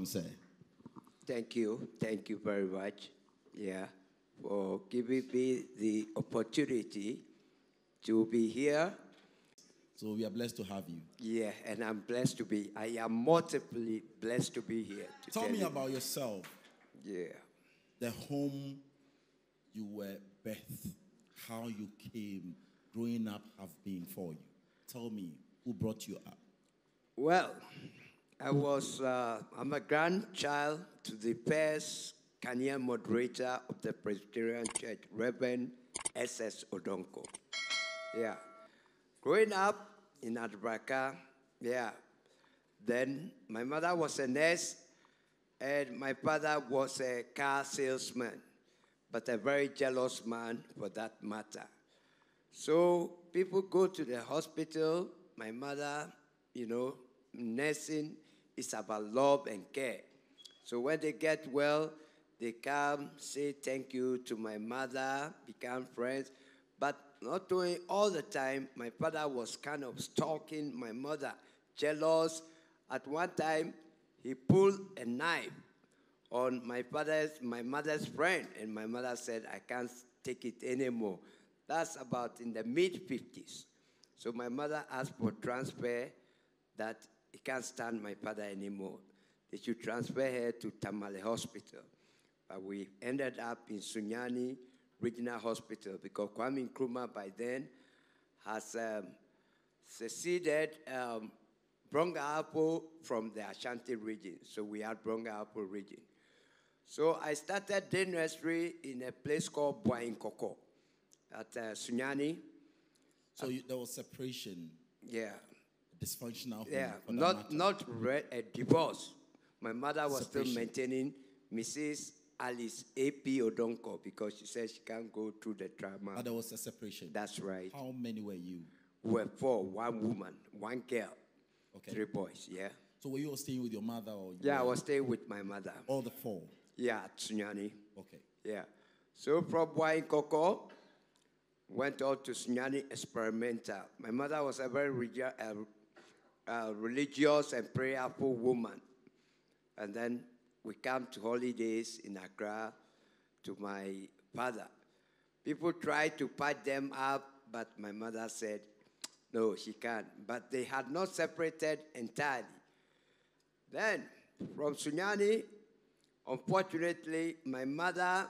sir. Thank you. Thank you very much. Yeah, for giving me the opportunity to be here. So we are blessed to have you. Yeah, and I'm blessed to be. I am multiply blessed to be here. Tell me about yourself. Yeah. The home you were birthed, how you came, growing up have been for you. Tell me, who brought you up? Well, I'm a grandchild to the first Ghanaian moderator of the Presbyterian Church, Reverend S.S. Odonkor. Yeah. Growing up in Adraka, yeah. Then my mother was a nurse, and my father was a car salesman, but a very jealous man for that matter. So people go to the hospital. My mother, nursing is about love and care. So when they get well, they come, say thank you to my mother, become friends. But not doing all the time, my father was kind of stalking my mother, jealous. At one time, he pulled a knife on my mother's friend, and my mother said, I can't take it anymore. That's about in the mid-50s. So my mother asked for transfer that he can't stand my father anymore. They should transfer her to Tamale Hospital. But we ended up in Sunyani Regional Hospital because Kwame Nkrumah by then has seceded Bronga Apple from the Ashanti region. So we had Bronga Apple region. So I started day nursery in a place called Boainkoko at Sunyani. So there was separation. Yeah. Dysfunctional home. Yeah, not a divorce. My mother was still maintaining Mrs. Alice A.P. Odonkor because she said she can't go through the trauma. But there was a separation. That's right. How many were you? We were 4, 1 woman, 1 girl, okay. 3 boys, yeah. So were you all staying with your mother? Or I was staying with my mother. All the 4? Yeah, at Sunyani. Okay. Yeah. So from Boainkoko, went out to Sunyani Experimental. My mother was a very religious and prayerful woman. And then we come to holidays in Accra to my father. People tried to patch them up, but my mother said, no, she can't. But they had not separated entirely. Then, from Sunyani, unfortunately, my mother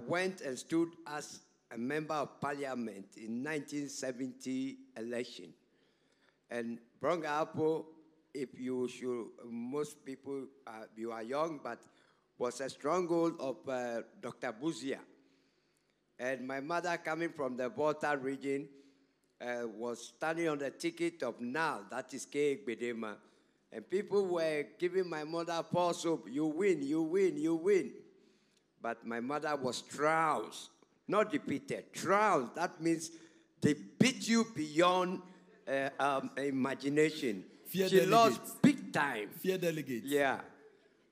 went and stood as a member of parliament in 1970 election. And Bronga Apple, most people, you are young, but was a stronghold of Dr. Buzia. And my mother, coming from the Volta region, was standing on the ticket of NAL, that is K. Bedema. And people were giving my mother false hope, you win, you win, you win. But my mother was trounced, not defeated, trounced. That means they beat you beyond imagination. Fear she delegates. Lost big time. Fear delegates. Yeah.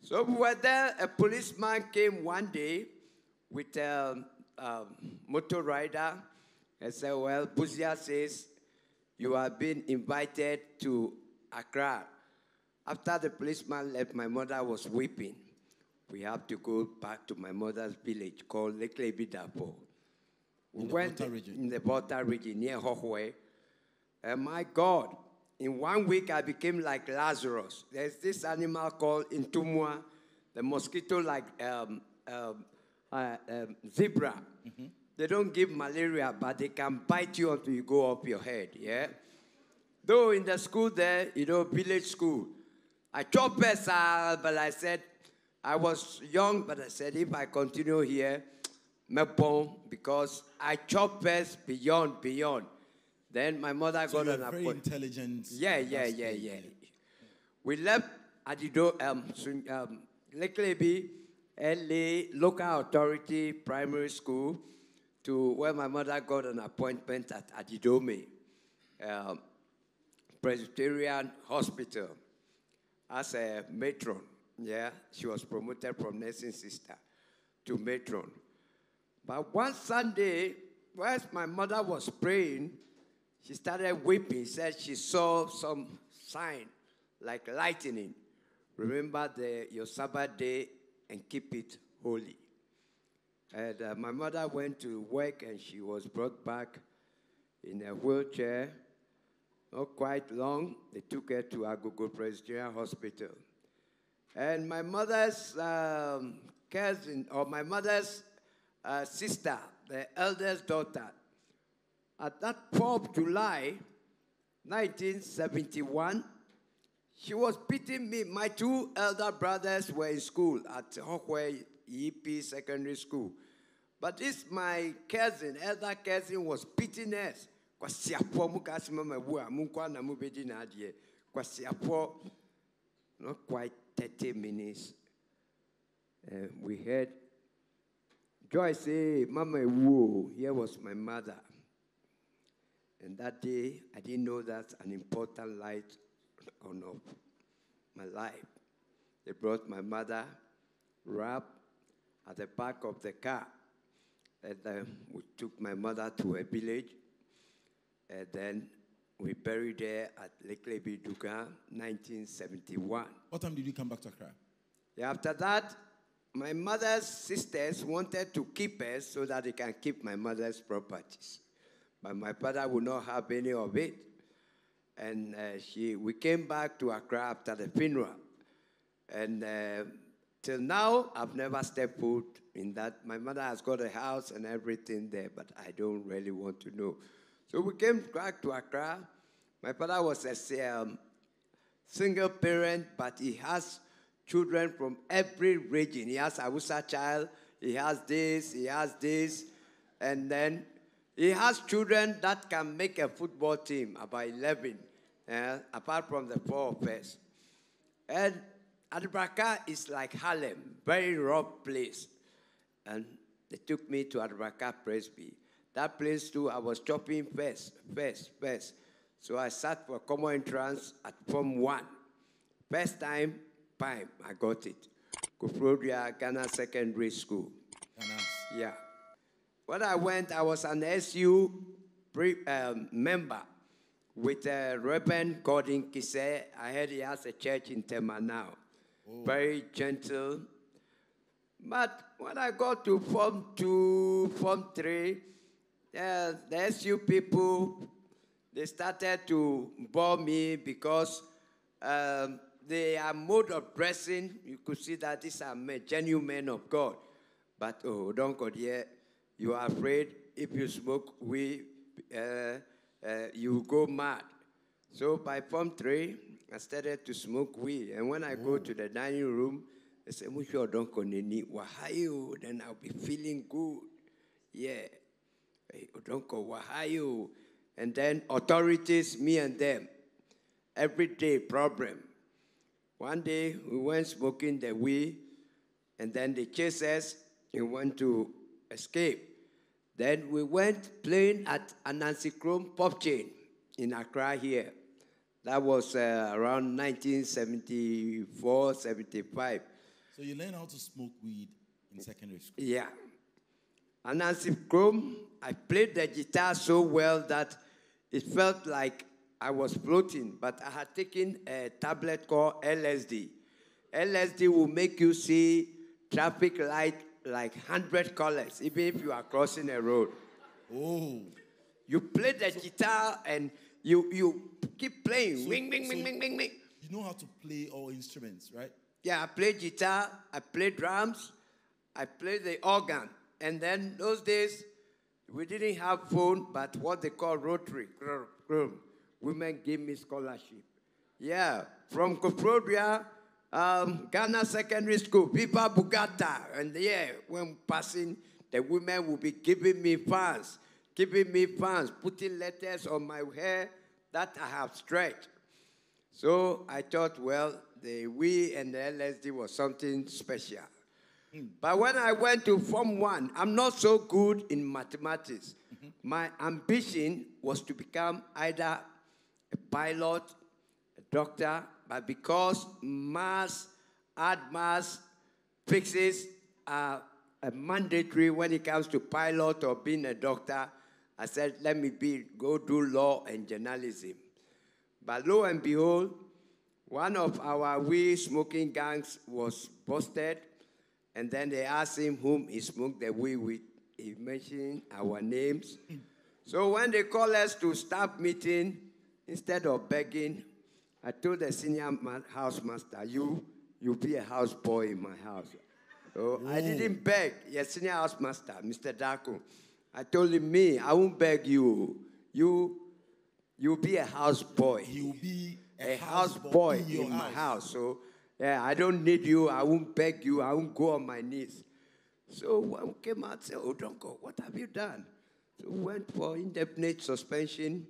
So we were there. A policeman came one day with a motor rider and said, well, Buzia says you have been invited to Accra. After the policeman left, my mother was weeping. We have to go back to my mother's village called Leklebidapo. We went in the Volta region near Hohwe. And my God, in 1 week I became like Lazarus. There's this animal called Intumwa, the mosquito-like zebra. Mm-hmm. They don't give malaria, but they can bite you until you go up your head, yeah? Though in the school there, village school, I chopped but I said, I was young, but I said, if I continue here, because I chopped beyond. Then my mother got an appointment. Very intelligent. Yeah. We left Adido, Leklebi, LA, local authority primary school, to where my mother got an appointment at Adidome, Presbyterian Hospital, as a matron. Yeah, she was promoted from nursing sister to matron. But one Sunday, whilst my mother was praying, she started weeping. Said she saw some sign like lightning remember your Sabbath day and keep it holy. And my mother went to work and she was brought back in a wheelchair. Not quite long, they took her to Agogo Presbyterian Hospital. And my mother's cousin, or my mother's sister, the eldest daughter, at that 4th of July, 1971, she was beating me. My 2 elder brothers were in school at Hokwe EP Secondary School. But this, my cousin, elder cousin, was beating us. Not quite 30 minutes. We heard Joy say, Mama, whoa, here was my mother. And that day, I didn't know that's an important light on my life. They brought my mother wrapped at the back of the car. And we took my mother to a village. And then we buried her at Lake Lebi Dugan, 1971. What time did you come back to Accra? Yeah, after that, my mother's sisters wanted to keep us so that they can keep my mother's properties. But my father would not have any of it. And we came back to Accra after the funeral. And till now, I've never stepped foot in that. My mother has got a house and everything there, but I don't really want to know. So we came back to Accra. My father was a single parent, but he has children from every region. He has a Hausa child, he has this, and then he has children that can make a football team, about 11, apart from the 4 of us. And Adubraka is like Harlem, very rough place. And they took me to Adubraka Presby. That place too, I was chopping first. So I sat for common entrance at Form 1. First time, bam, I got it. Kufrodia, Ghana Secondary School. Yeah. When I went, I was an SU member with Reverend Gordon Kise. I heard he has a church in Tema now. Oh. Very gentle. But when I got to Form 2, Form 3, the SU people, they started to bore me because their mode of dressing, you could see that these are genuine men of God. But, oh, don't go there. You are afraid if you smoke weed, you go mad. So by Form 3, I started to smoke weed. And when I go to the dining room, they say, Musho Odonkor nini, wahayo, then I'll be feeling good. Yeah. Hey, Odonkor, wahayo. And then authorities, me and them. Every day problem. One day, we went smoking the weed, and then they chased us and went to escape. Then we went playing at Anansi Chrome Pop Chain in Accra here. That was around 1974, 75. So you learned how to smoke weed in secondary school? Yeah. Anansi Chrome, I played the guitar so well that it felt like I was floating, but I had taken a tablet called LSD. LSD will make you see traffic light like 100 colors, even if you are crossing a road. Oh. You play the guitar and you keep playing. Wing, wing, wing, wing, wing, wing. You know how to play all instruments, right? Yeah, I play guitar, I play drums, I play the organ. And then those days, we didn't have phone, but what they call rotary. Women gave me scholarship. Yeah, from Koprodia, Ghana Secondary School, Viva Bugata. And yeah, when passing, the women will be giving me fans, putting letters on my hair that I have stretched. So I thought, well, the we and the LSD was something special. But when I went to Form 1, I'm not so good in mathematics. My ambition was to become either a pilot, a doctor, but because hard maths, physics are mandatory when it comes to pilot or being a doctor, I said, let me go do law and journalism. But lo and behold, one of our weed smoking gangs was busted, and then they asked him whom he smoked the weed with. He mentioned our names. So when they called us to staff meeting, instead of begging, I told the senior house master, you be a house boy in my house. So I didn't beg. Yes, senior house master, Mr. Darko. I told him, me, I won't beg you. You be a house boy. You'll be a house boy in my house. So, yeah, I don't need you. I won't beg you. I won't go on my knees. So one came out and said, Odonkor, what have you done? So we went for indefinite suspension,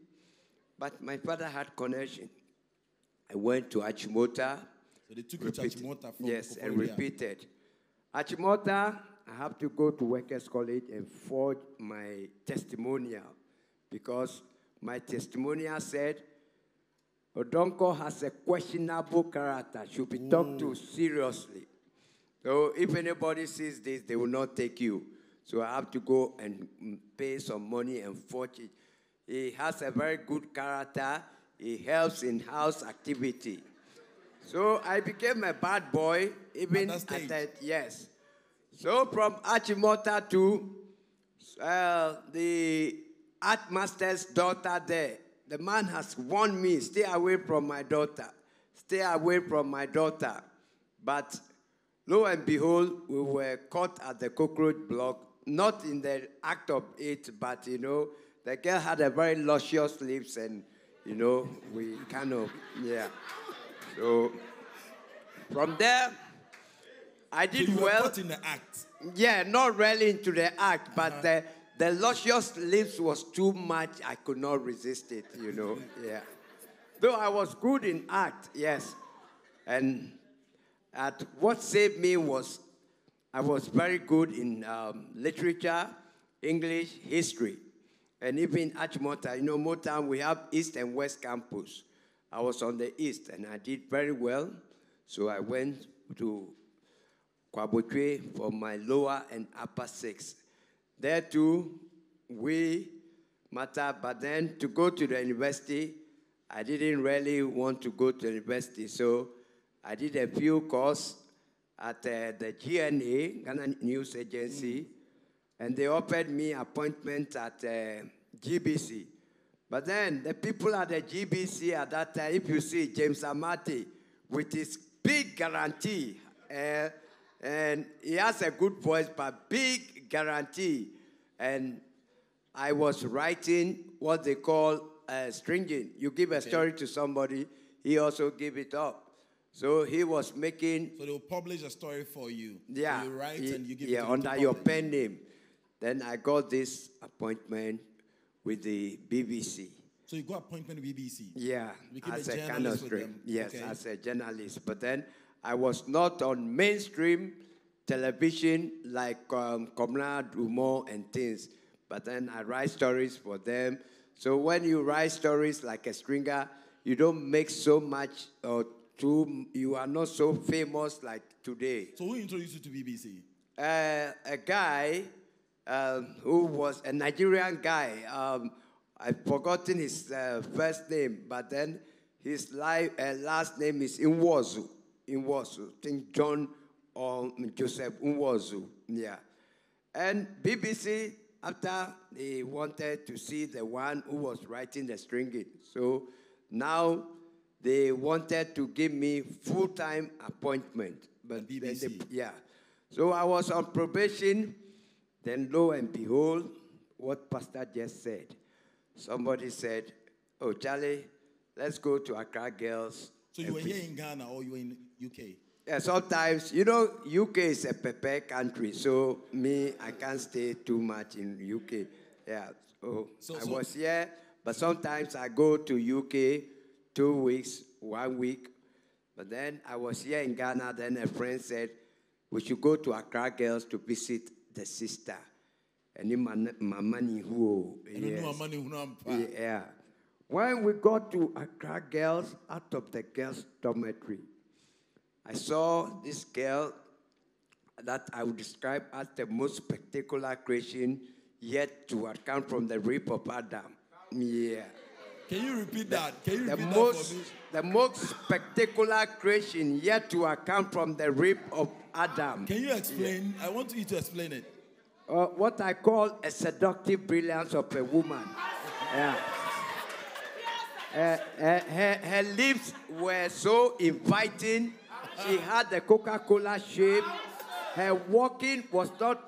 but my father had connection. I went to Achimota. So they took you to Achimota from Yes, and repeated. Achimota, I have to go to Workers' College and forge my testimonial because my testimonial said, Odonkor has a questionable character, should be talked to seriously. So if anybody sees this, they will not take you. So I have to go and pay some money and forge it. He has a very good character. He helps in house activity. So I became a bad boy, even at that, yes. So from Achimota to the art master's daughter there, the man has warned me, stay away from my daughter. Stay away from my daughter. But lo and behold, we were caught at the cockroach block, not in the act of it, but, you know, the girl had a very luscious lips and, you know, we kind of, yeah. So from there, I did so you well. were caught in the act. Yeah, not really into the act, but the luscious lips was too much. I could not resist it, you know. Yeah. Though I was good in act, yes. And what saved me was I was very good in literature, English, history, and even Achimota. You know, Motown, we have East and West campus. I was on the East, and I did very well. So I went to Kwabotwe for my lower and upper six. There too, we matter, but then to go to the university, I didn't really want to go to the university, so I did a few courses at the GNA, Ghana News Agency, and they offered me appointment at GBC. But then the people at the GBC at that time, if you see James Amati with his big guarantee, and he has a good voice, but big guarantee. And I was writing what they call stringing. You give a story to somebody, he also give it up. So he was making... So they will publish a story for you. Yeah. So you write and you give it to under your pen name. Then I got this appointment with the BBC. So you got appointment with BBC? Yeah, as a journalist with them? Yes, okay. As a journalist. But then I was not on mainstream television like Comrade Dumont and things. But then I write stories for them. So when you write stories like a stringer, you don't make so much, you are not so famous like today. So who introduced you to BBC? A guy who was a Nigerian guy. I've forgotten his first name, but then his last name is Nwozu. I think John or Joseph Nwozu. Yeah. And BBC, after they wanted to see the one who was writing the stringing, so now they wanted to give me full-time appointment. But BBC. Yeah. So I was on probation. Then lo and behold, what Pastor just said. Somebody said, oh, Charlie, let's go to Accra Girls. So you were here in Ghana or you were in UK? Yeah, sometimes, you know, UK is a pepper country, so I can't stay too much in UK. Yeah, so I was here, but sometimes I go to UK 2 weeks, 1 week. But then I was here in Ghana, then a friend said, we should go to Accra Girls to visit the sister. And in my money who yeah. When we got to Accra Girls, out of the girls' dormitory, I saw this girl that I would describe as the most spectacular creation yet to have come from the rib of Adam. Yeah. Can you repeat that? Can you The repeat that most, for me? the most spectacular creation yet to come from the rib of Adam. Can you explain? I want you to explain it. What I call a seductive brilliance of a woman. Yeah. Her lips were so inviting. She had the Coca-Cola shape. Her walking was not,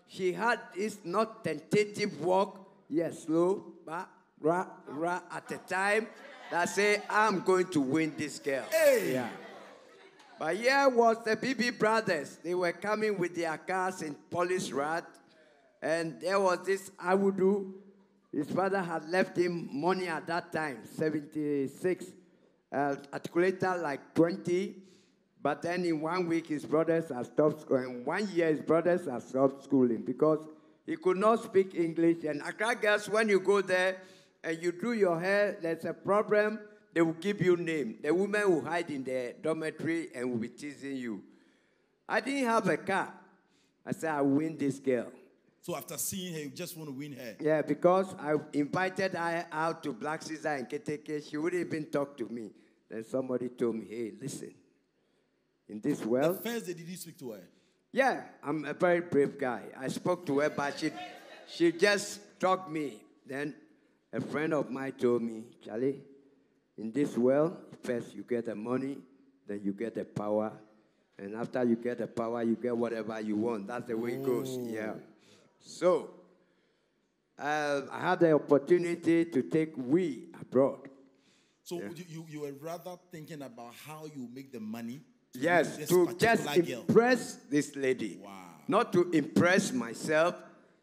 she had this not tentative walk. Yes, slow, at a time that say, I'm going to win this girl. Hey! Yeah. But here was the BB brothers. They were coming with their cars in police rat. And there was this Awudu. His father had left him money at that time, 76. Articulator like 20. But then in 1 week, his brothers had stopped schooling. 1 year, his brothers had stopped schooling because he could not speak English. And Accra girls, when you go there and you do your hair, there's a problem. They will give you name. The women will hide in the dormitory and will be teasing you. I didn't have a car. I said, I'll win this girl. So after seeing her, you just want to win her? Yeah, because I invited her out to Black Caesar and Keteke. She wouldn't even talk to me. Then somebody told me, hey, listen, in this world... The first day, did you speak to her? Yeah, I'm a very brave guy. I spoke to her, but she just talked me. Then a friend of mine told me, Charlie, in this world, first you get the money, then you get the power, and after you get the power, you get whatever you want. That's the way it goes, yeah. So, I had the opportunity to take we abroad. So you were rather thinking about how you make the money? Yes, to just impress this lady. Wow. Not to impress myself,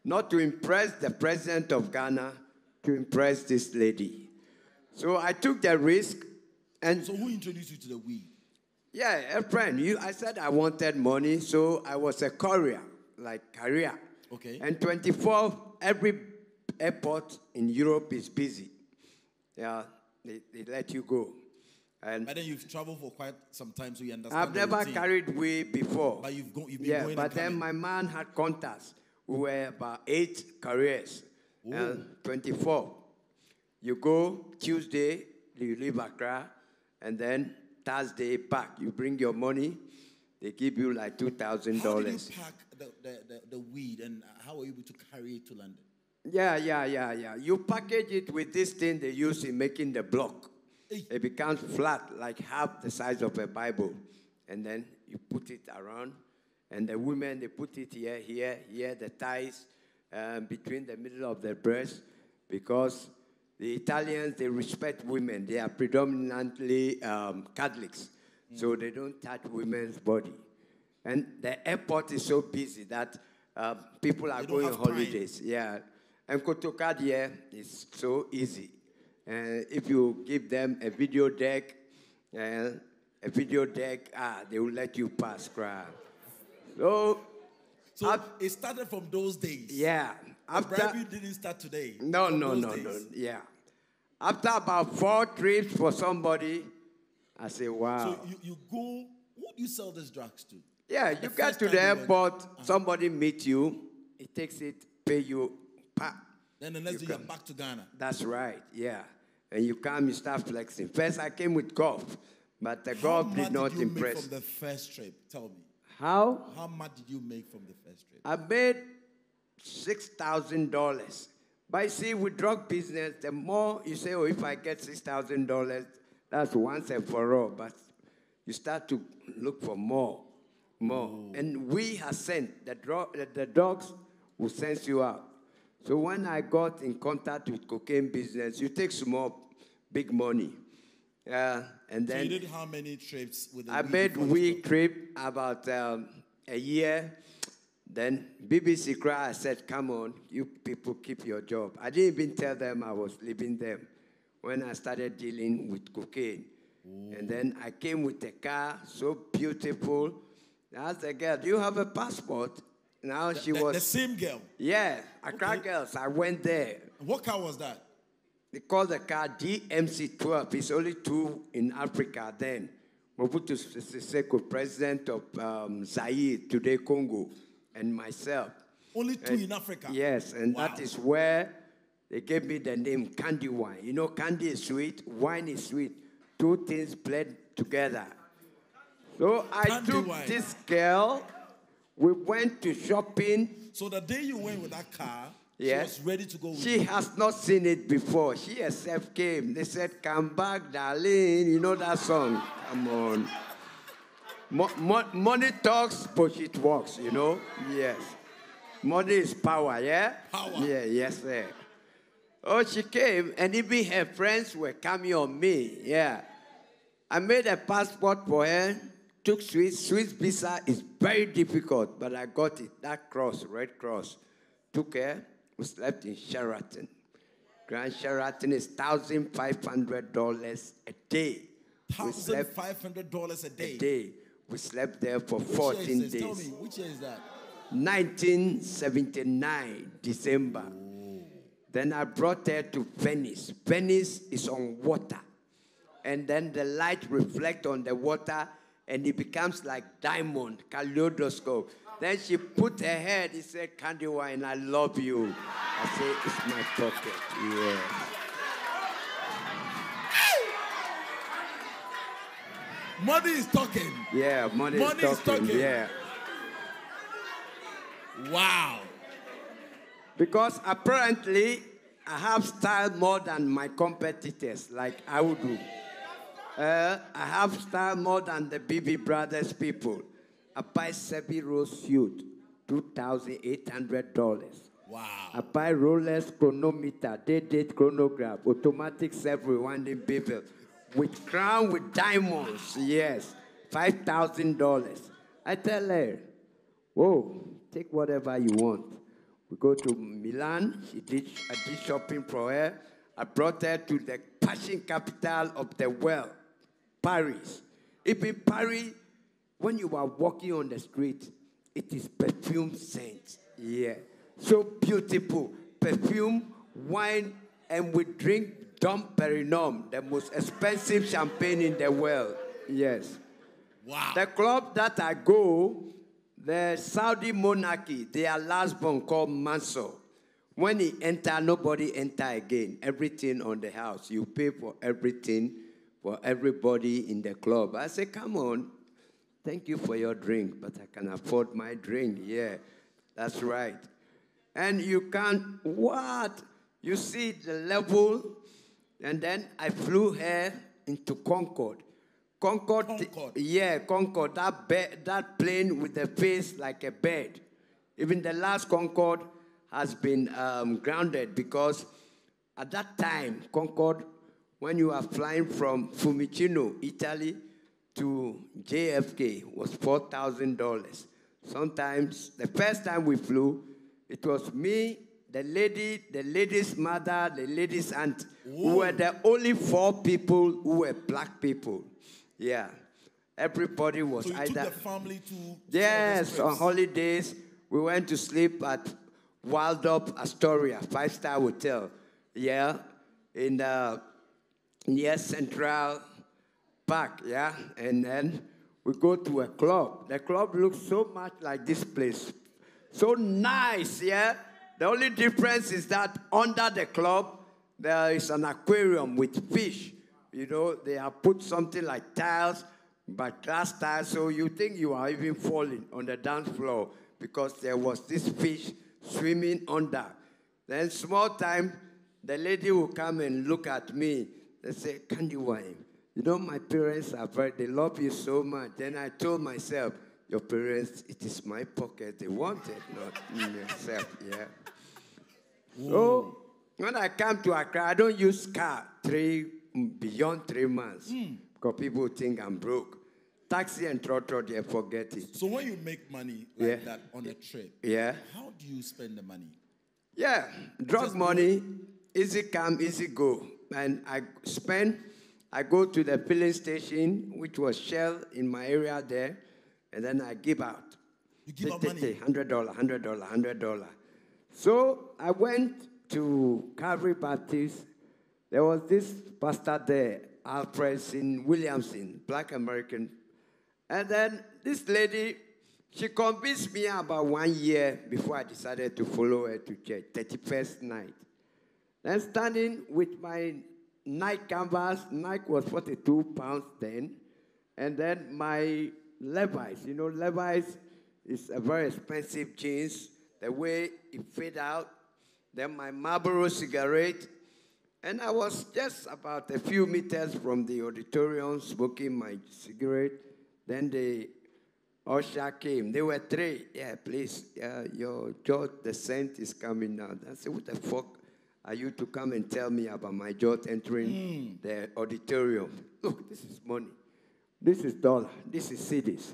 not to impress the president of Ghana, to impress this lady. So I took the risk. And so who introduced you to the weed? Yeah, a friend. I said I wanted money, so I was a courier, like career. Okay. And 24, every airport in Europe is busy. Yeah, they let you go. And but then you've traveled for quite some time, so you understand. I've never carried weed before. But you've been going. Yeah, but then my man had contacts. We were about 8 careers. And 24. You go Tuesday, you leave Accra, and then Thursday back. You bring your money. They give you like $2,000. How did you pack the weed, and how were you able to carry it to London? Yeah. You package it with this thing they use in making the block. It becomes flat, like half the size of a Bible. And then you put it around. And the women, they put it here, the thighs, between the middle of the breast. Because the Italians, they respect women. They are predominantly Catholics. So they don't touch women's body. And the airport is so busy that people are going on holidays. Time. Yeah. And Kotokadia is so easy. And if you give them a video deck, they will let you pass. So it started from those days. Yeah. After bribery didn't start today. No. Yeah. After about 4 trips for somebody, I say, wow. So you go, who do you sell these drugs to? Yeah, you get to the airport, somebody meet you, he takes it, pay you, Then the next day you're back to Ghana. That's right, yeah. And you come, you start flexing. First, I came with golf, but the golf did not impress. How much did you make from the first trip? Tell me. How much did you make from the first trip? I made $6,000. But you see, with drug business, the more you say, if I get $6,000, that's once and for all. But you start to look for more. Ooh. And we have sent, the dogs will send you out. So when I got in contact with cocaine business, you take small, big money. And then so you did how many trips with the I made week trip about a year. Then BBC Cry said, come on, you people keep your job. I didn't even tell them I was leaving them when I started dealing with cocaine. Ooh. And then I came with a car, so beautiful. I asked the girl, do you have a passport? Now she was... The same girl? Yeah, Accra girls. I went there. What car was that? They called the car DMC-12. It's only 2 in Africa then. Mobutu Sese, president of Zaire, today Congo, and myself. Only 2 in Africa? Yes, and wow. That is where they gave me the name Candy Wine. You know, candy is sweet, wine is sweet. Two things blend together. So I Candy took wine. this girl. We went to shopping. So the day you went with that car, Yes. she was ready to go with She you. has not seen it before. She herself came. They said, "Come back, darling." You know that song? Come on. Money talks, bullshit walks, you know? Yes. Money is power, yeah? Power. Yeah, yes, sir. Oh, she came, and even her friends were coming on me, yeah. I made a passport for her, took Swiss. Swiss visa is very difficult, but I got it. That cross, Red Cross. Took her, we slept in Sheraton. Grand Sheraton is $1,500 a day. We slept $1,500 a day. a day. We slept there for Which 14 year is this? days. Tell me, which year is that? 1979, December. Then I brought her to Venice. Venice is on water. And then the light reflects on the water and it becomes like diamond, kaleidoscope. Then she put her head, he said, "Candy Wine, I love you." I said, "It's my pocket." Yeah. Money is talking. Yeah, money is talking. Yeah. Wow. Because apparently I have style more than my competitors, like I would do. I have style more than the BB Brothers people. I buy Sebi Rose suit, $2,800. Wow. I buy Rolex chronometer, date chronograph, automatic self-rewinding bevel, with crown with diamonds, yes, $5,000. I tell her, "Whoa, take whatever you want." We go to Milan. I did shopping for her. I brought her to the fashion capital of the world, Paris. Even Paris, when you are walking on the street, it is perfume scent. Yeah. So beautiful. Perfume, wine, and we drink Dom Perignon, the most expensive champagne in the world. Yes. Wow. The club that I go, the Saudi monarchy, their last born called Mansour. When he enter, nobody enter again. Everything on the house. You pay for everything for everybody in the club. I say, "Come on. Thank you for your drink, but I can afford my drink." Yeah, that's right. And you can't, what? You see the level, and then I flew her into Concorde. Concorde. Yeah, Concorde, that plane with the face like a bird. Even the last Concorde has been grounded because at that time, Concorde, when you are flying from Fiumicino, Italy, to JFK, was $4,000. Sometimes, the first time we flew, it was me, the lady's mother, the lady's aunt. We were the only 4 people who were black people. Yeah. Everybody was So you either... took the family to... Yes, on holidays, we went to sleep at Waldorf Astoria, 5-star hotel. Yeah, in near Central Park, yeah? And then we go to a club. The club looks so much like this place. So nice, yeah? The only difference is that under the club, there is an aquarium with fish. You know, they have put something like tiles, but glass tiles, so you think you are even falling on the dance floor because there was this fish swimming under. Then small time, the lady will come and look at me. They say, "Candy Wine, you know my parents they love you so much." Then I told myself, "Your parents, it is my pocket they wanted, not yourself." Yeah. So when I come to Accra, I don't use car beyond 3 months because people think I'm broke. Taxi and trotro, they forget it. So when you make money like that on a trip, how do you spend the money? Yeah, drug money, easy come, easy go. And I go to the filling station, which was Shell in my area there, and then I give out. You give out money? $100. So I went to Calvary Baptist. There was this pastor there, Alfred Williamson, black American. And then this lady, she convinced me about 1 year before I decided to follow her to church, 31st night. Then standing with my Nike canvas, Nike was 42 pounds then, and then my Levi's. You know, Levi's is a very expensive jeans, the way it fit out. Then my Marlboro cigarette, and I was just about a few meters from the auditorium smoking my cigarette. Then the usher came. There were three. Yeah, please, your George, the saint is coming now. I said, what the fuck are you to come and tell me about my George entering the auditorium? Look, this is money. This is dollar. This is cedis.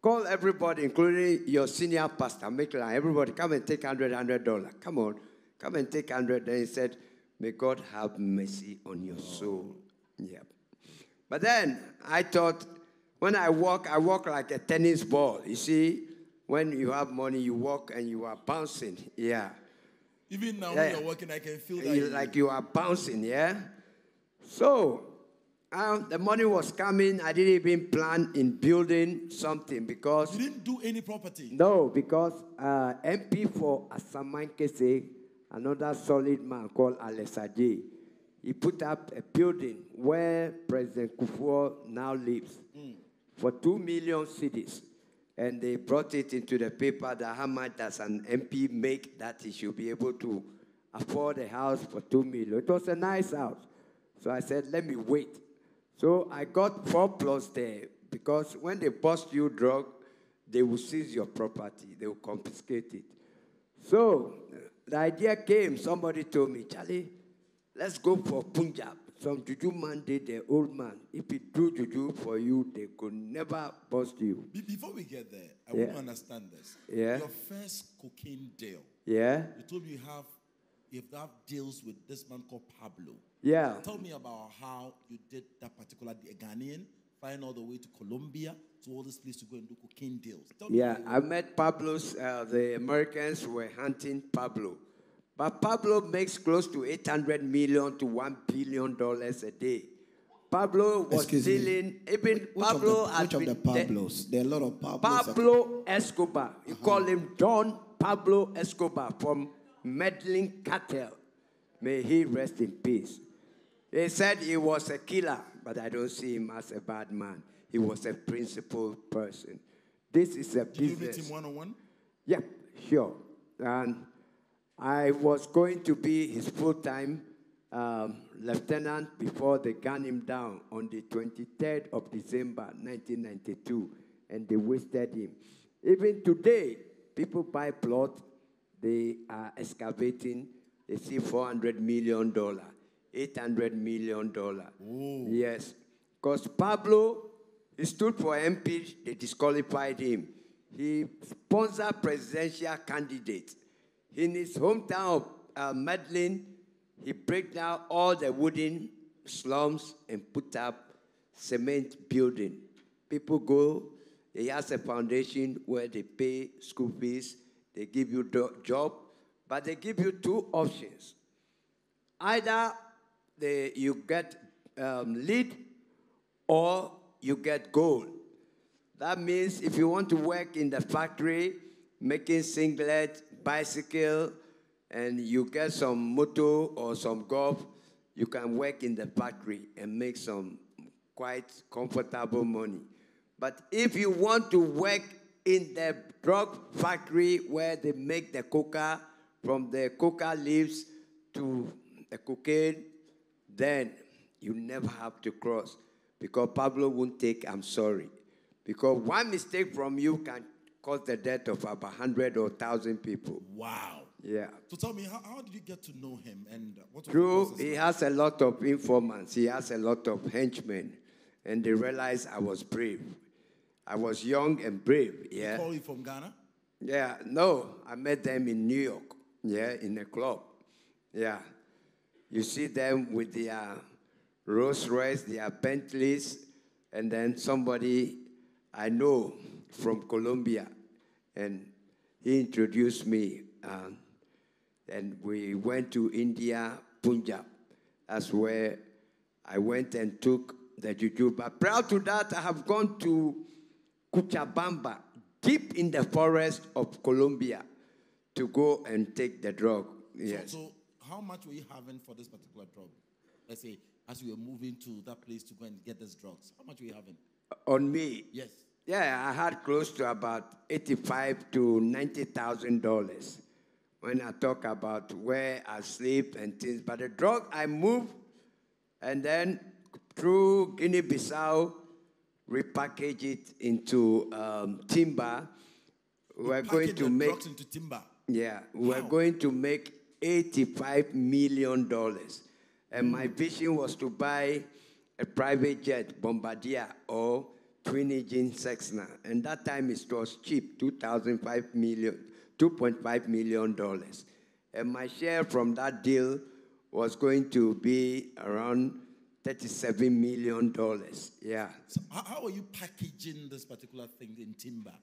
Call everybody, including your senior pastor, make like everybody, come and take $100. Come on, come and take 100. Then he said, may God have mercy on your soul. Yeah. But then I thought, when I walk like a tennis ball. You see, when you have money, you walk and you are bouncing. Yeah. Even now when you're walking, I can feel that. Like you are bouncing, yeah? So, the money was coming. I didn't even plan in building something because... You didn't do any property? No, because MP for Asamankese, another solid man called Alesaje, he put up a building where President Kufuor now lives for 2 million cedis. And they brought it into the paper that how much does an MP make that he should be able to afford a house for 2 million. It was a nice house. So I said, let me wait. So I got 4 plots there because when they bust you drug, they will seize your property. They will confiscate it. So the idea came. Somebody told me, Charlie, let's go for Punjab. Some juju man did the old man. If he do juju for you, they could never bust you. Before we get there, I want to understand this. Yeah. Your first cocaine deal. Yeah. You told me you have deals with this man called Pablo. Yeah. Tell me about how you did that particular deal. A Ghanaian, flying all the way to Colombia to all this place to go and do cocaine deals. I met Pablo's. The Americans were hunting Pablo. But Pablo makes close to $800 million to $1 billion a day. Pablo was stealing. Even Pablo which of the Pablos? There are a lot of Pablos. Pablo Escobar. You call him Don Pablo Escobar from Medellin Cartel. May he rest in peace. They said he was a killer, but I don't see him as a bad man. He was a principled person. This is a business. Did you meet him one-on-one? Yeah, sure. And I was going to be his full-time lieutenant before they gunned him down on the 23rd of December, 1992, and they wasted him. Even today, people buy plot, they are excavating, they see $400 million, $800 million. Ooh. Yes, because Pablo, he stood for MP, they disqualified him. He sponsored presidential candidates. In his hometown of Medellin, he break down all the wooden slums and put up cement building. People go, he has a foundation where they pay school fees, they give you job, but they give you 2 options. Either you get lead or you get gold. That means if you want to work in the factory, making singlet, bicycle, and you get some moto or some golf, you can work in the factory and make some quite comfortable money. But if you want to work in the drug factory where they make the coca, from the coca leaves to the cocaine, then you never have to cross. Because Pablo won't take, I'm sorry. Because one mistake from you can cause the death of about 100 or 1,000 people. Wow. Yeah. So tell me, how did you get to know him? And what was True, the process he like? has a lot of informants. He has a lot of henchmen. And they realized I was brave. I was young and brave, yeah. They call you from Ghana? Yeah, no, I met them in New York, yeah, in a club. Yeah. You see them with their Rolls Royce, their Bentleys, and then somebody I know from Colombia, and he introduced me, and we went to India, Punjab. That's where I went and took the juju. But prior to that, I have gone to Cochabamba, deep in the forest of Colombia, to go and take the drug. Yes. So how much were you having for this particular drug? Let's say, as you were moving to that place to go and get these drugs, how much were you having? On me? Yes. Yeah, I had close to about $85,000 to $90,000 when I talk about where I sleep and things. But the drug, I moved, and then through Guinea-Bissau, repackage it into timber. We're going to make drugs into timber. Yeah, we're going to make $85 million. And my vision was to buy a private jet, Bombardier, or twin-engine Cessna. And that time it was cheap, $2.5 million. And my share from that deal was going to be around $37 million. Yeah. So how are you packaging this particular thing in timber?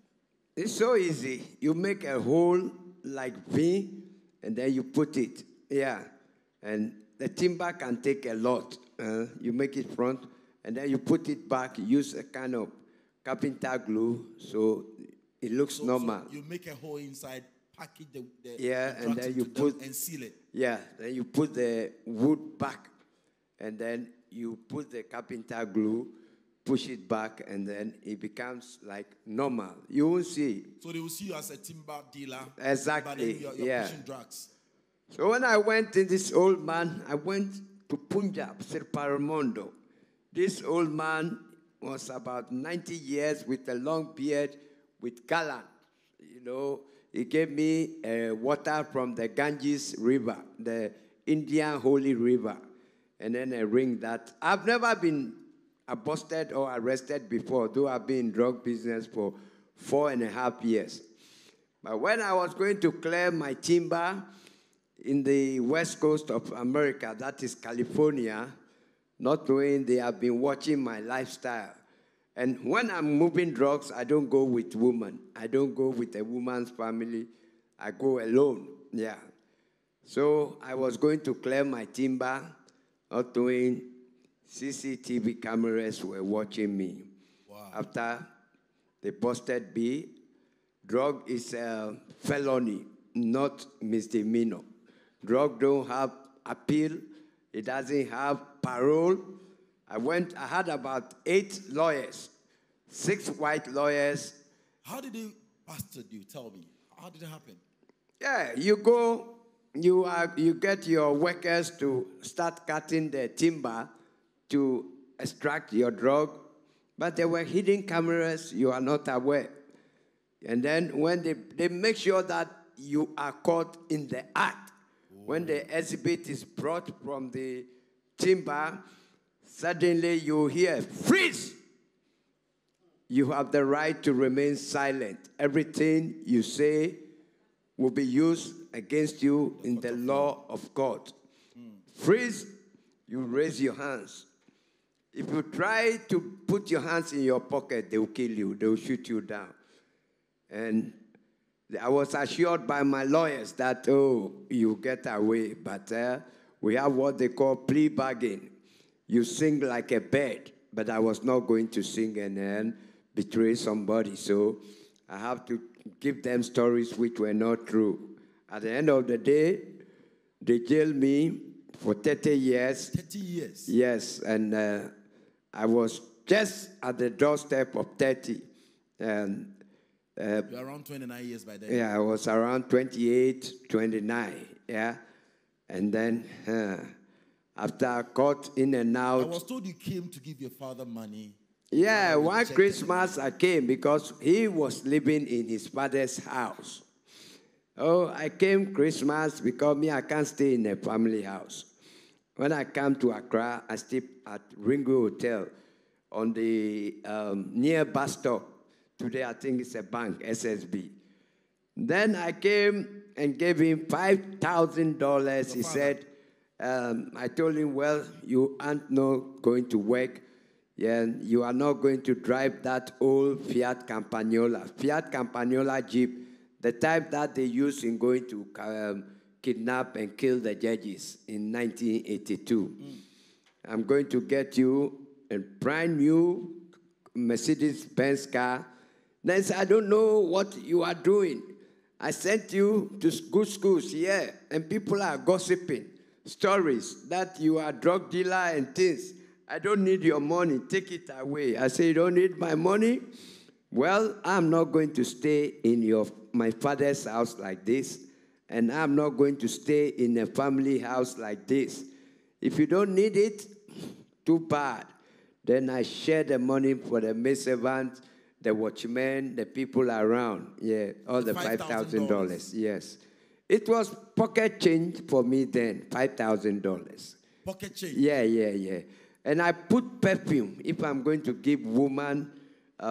It's so easy. You make a hole like V, and then you put it. Yeah. And the timber can take a lot. You make it front, and then you put it back. You use a kind of carpenter glue, so it looks normal. So you make a hole inside, package the and then you put and seal it. Yeah, then you put the wood back, and then you put the carpenter glue, push it back, and then it becomes like normal. You won't see. So they will see you as a timber dealer. Exactly. But then you're pushing drugs. So when I went to this old man, I went to Punjab, Sirparamondo. This old man was about 90 years with a long beard, with gallant. You know, he gave me water from the Ganges River, the Indian Holy River, and then a ring that I've never been busted or arrested before, though I've been in drug business for 4.5 years. But when I was going to clear my timber in the west coast of America, that is California, not knowing they have been watching my lifestyle. And when I'm moving drugs, I don't go with women. I don't go with a woman's family. I go alone, yeah. So I was going to clear my timber, not knowing CCTV cameras were watching me. Wow. After they busted me, drug is a felony, not misdemeanor. Drug don't have appeal. It doesn't have parole. I had about 8 lawyers, 6 white lawyers. How did they busted you? Tell me. How did it happen? Yeah, you go, you get your workers to start cutting the timber to extract your drug, but there were hidden cameras, you are not aware. And then when they make sure that you are caught in the act, when the exhibit is brought from the timber, suddenly you hear, freeze! You have the right to remain silent. Everything you say will be used against you in the law of God. Freeze, you raise your hands. If you try to put your hands in your pocket, they will kill you. They will shoot you down. And I was assured by my lawyers that, you get away. But we have what they call plea bargain. You sing like a bird, but I was not going to sing and then betray somebody. So I have to give them stories which were not true. At the end of the day, they jailed me for 30 years. 30 years? Yes, and I was just at the doorstep of 30. And you're around 29 years by then. Yeah, I was around 28, 29, yeah. And then after I got in and out. I was told you came to give your father money. Yeah, one Christmas I came because he was living in his father's house. Oh, I came Christmas because I can't stay in a family house. When I come to Accra, I stay at Ringo Hotel on the near bus stop. Today I think it's a bank, SSB. Then I came and gave him $5,000. He said, I told him, well, you aren't not going to work. Yeah, you are not going to drive that old Fiat Campagnola Jeep, the type that they used in going to kidnap and kill the judges in 1982. I'm going to get you a brand new Mercedes-Benz car. Then he said, I don't know what you are doing. I sent you to good schools here, and people are gossiping. stories that you are a drug dealer and things. I don't need your money. Take it away. I say, you don't need my money? Well, I'm not going to stay in my father's house like this, and I'm not going to stay in a family house like this. If you don't need it, too bad. Then I share the money for the maidservant, the watchman, the people around. Yeah, all the $5,000. Yes. It was pocket change for me then, $5,000. Pocket change? Yeah. And I put perfume. If I'm going to give woman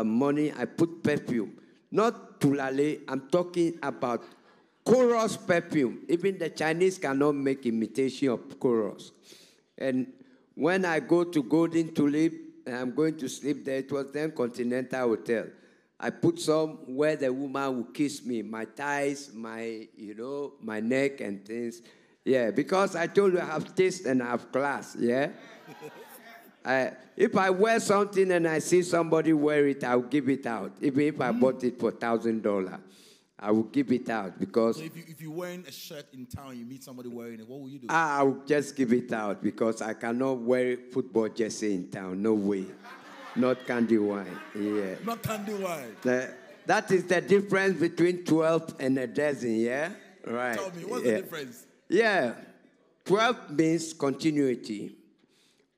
money, I put perfume. Not tulale, I'm talking about chorus perfume. Even the Chinese cannot make imitation of chorus. And when I go to Golden Tulip, and I'm going to sleep there, it was then Continental Hotel. I put some where the woman would kiss me, my thighs, my neck and things. Yeah, because I told you I have taste and I have class, yeah? If I wear something and I see somebody wear it, I'll give it out. Even if I bought it for $1,000, I will give it out because... So if you're wearing a shirt in town, you meet somebody wearing it, what will you do? I will just give it out because I cannot wear football jersey in town. No way. Not candy wine. Yeah. Not candy wine. That is the difference between 12 and a dozen, yeah? Right. Tell me, what's the difference? Yeah. 12 means continuity.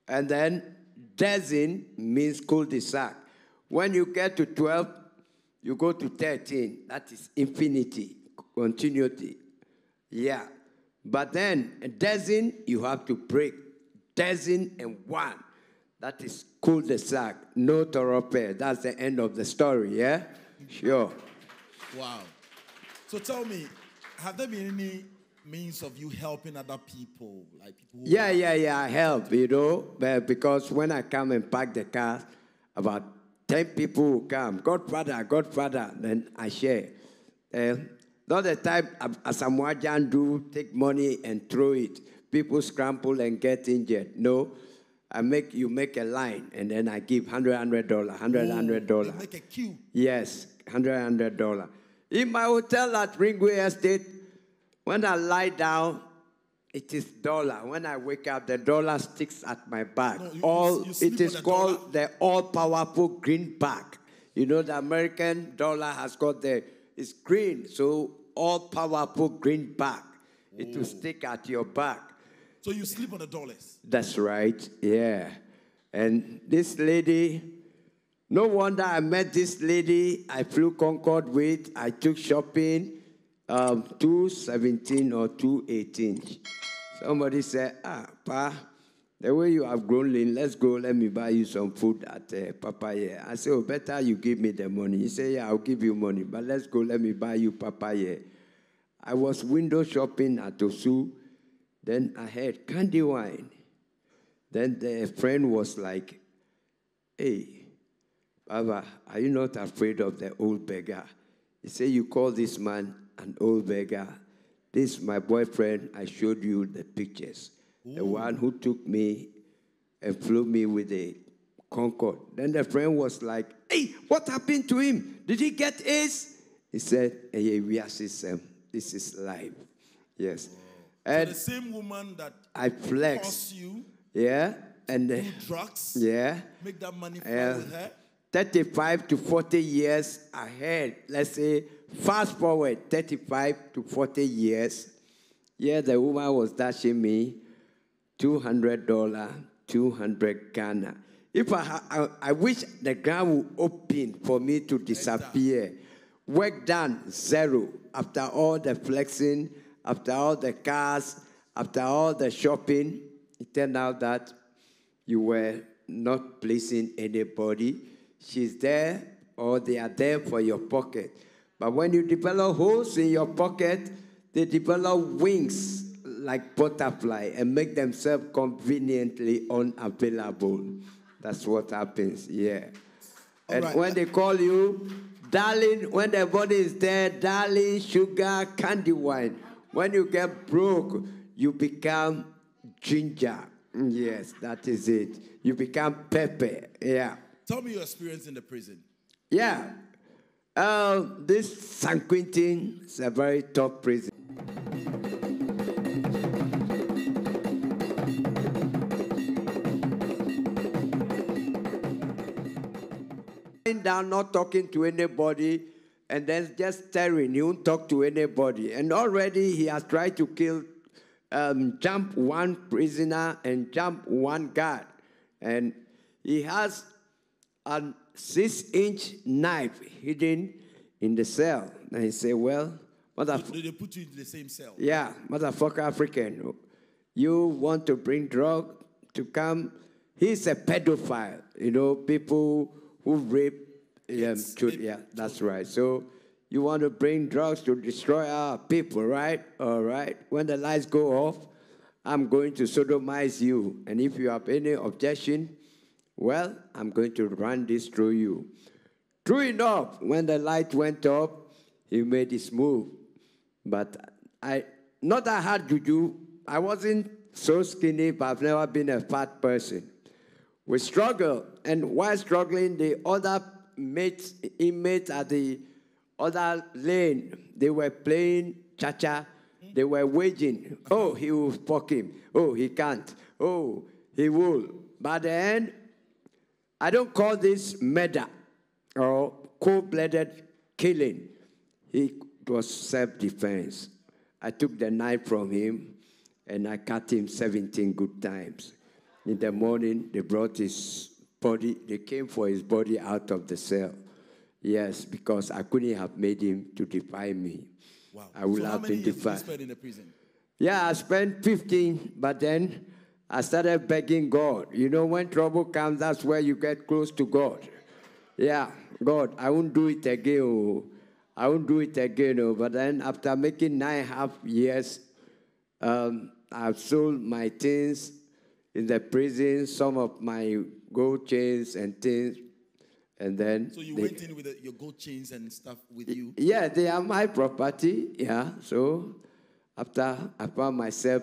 And then dozen means cul-de-sac. When you get to 12, you go to 13. That is infinity, continuity. Yeah. But then a dozen, you have to break. Dozen and one. That is cul-de-sac, no thoroughfare. That's the end of the story, yeah? Sure. Wow. So tell me, have there been any means of you helping other people? Like people who I help, because when I come and park the car, about 10 people will come. Godfather, then I share. Not the type as Samoajan do, take money and throw it. People scramble and get injured. No. You make a line, and then I give $100. You make a queue. Yes, $100. In my hotel at Ringway Estate, when I lie down, it is dollar. When I wake up, the dollar sticks at my back. No, it is called the all-powerful greenback. You know, the American dollar has got it's green, so all-powerful greenback. It will stick at your back. So you sleep on the dollars? That's right, yeah. And this lady, no wonder I met this lady I flew Concorde with. I took shopping, 217 or 218. Somebody said, Pa, the way you have grown lean, let's go, let me buy you some food at Papaya. I said, better you give me the money. He said, yeah, I'll give you money, but let's go, let me buy you Papaya. I was window shopping at Osu. Then I had candy wine. Then the friend was like, hey, Baba, are you not afraid of the old beggar? He said, you call this man an old beggar. This is my boyfriend. I showed you the pictures. Ooh. The one who took me and flew me with a Concorde. Then the friend was like, hey, what happened to him? Did he get AIDS? He said, hey, we are system. This is life. Yes. And so the same woman that I flex you, yeah, and do drugs, yeah, make that money flow with her. 35 to 40 years ahead. Let's say, fast forward 35 to 40 years. Yeah, the woman was dashing me $200, 200 Ghana. If I wish the ground would open for me to disappear. Work done, zero. After all the flexing, after all the cars, after all the shopping, it turned out that you were not pleasing anybody. She's there, or they are there for your pocket. But when you develop holes in your pocket, they develop wings like butterfly and make themselves conveniently unavailable. That's what happens, yeah. And when they call you, darling, when the body is there, darling, sugar, candy wine. When you get broke, you become ginger. Yes, that is it. You become pepper. Yeah. Tell me your experience in the prison. Yeah. This San Quentin is a very tough prison. lying down, not talking to anybody, and then just staring. He won't talk to anybody. And already he has tried to kill, jump one prisoner and jump one guard. And he has a 6-inch knife hidden in the cell. And he said, well, motherfucker. They put you in the same cell. Yeah, motherfucker African. You want to bring drug to come. He's a pedophile. You know, people who rape children. Yeah, that's right. So you want to bring drugs to destroy our people, right? All right. When the lights go off, I'm going to sodomize you. And if you have any objection, well, I'm going to run this through you. True enough, when the light went up, he made his move. But not that I had juju. I wasn't so skinny, but I've never been a fat person. We struggled, and while struggling, the other inmates at the other lane, they were playing cha-cha. They were waging. Oh, he will fuck him. Oh, he can't. Oh, he will. By the end, I don't call this murder or cold-blooded killing. It was self-defense. I took the knife from him, and I cut him 17 good times. In the morning, they brought his body. They came for his body out of the cell. Yes, because I couldn't have made him to defy me. Wow. I would have been defied. How many years did you spend in the prison? Yeah, I spent 15, but then I started begging God. You know, when trouble comes, that's where you get close to God. Yeah, God, I won't do it again. Oh. I won't do it again. Oh. But then after making 9.5 years, I've sold my things in the prison, some of my gold chains and things. And then so you went in with your gold chains and stuff with you? Yeah, they are my property. Yeah, so after I found myself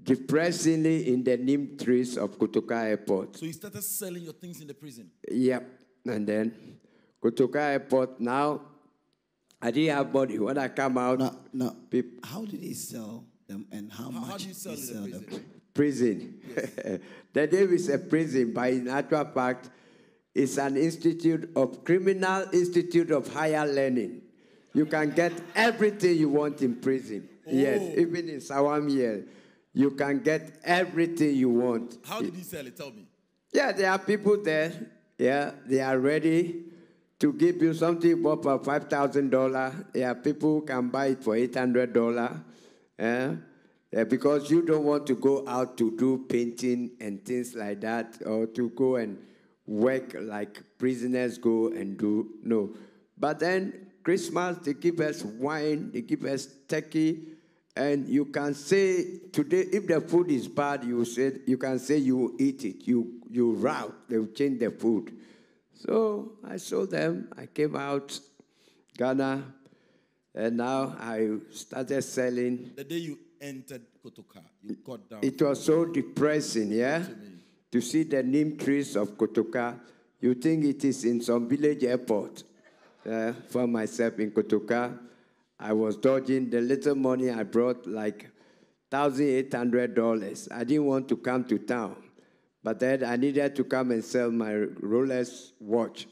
depressingly in the neem trees of Kotoka Airport. So you started selling your things in the prison? Yep, and then Kotoka Airport. Now I didn't have money when I come out. No. How did he sell them, and how much do you sell in the prison? Prison. Yes. The name is a prison, but in actual fact, it's an criminal institute of higher learning. You can get everything you want in prison. Oh. Yes, even in Sawamiel, you can get everything you want. How did he sell it? Tell me. Yeah, there are people there. Yeah, they are ready to give you something for $5,000. Yeah, people can buy it for $800. Yeah, because you don't want to go out to do painting and things like that, or to go and work like prisoners go and do. No. But then Christmas, they give us wine, they give us turkey, and you can say today, if the food is bad, you can say you will eat it. You route, they will change the food. So I sold them. I came out, Ghana, and now I started selling. The day you entered Kotoka, you got down. It was so depressing, yeah? To see the neem trees of Kotoka. You think it is in some village airport. For myself in Kotoka, I was dodging the little money I brought, like $1,800. I didn't want to come to town. But then I needed to come and sell my Rolex watch.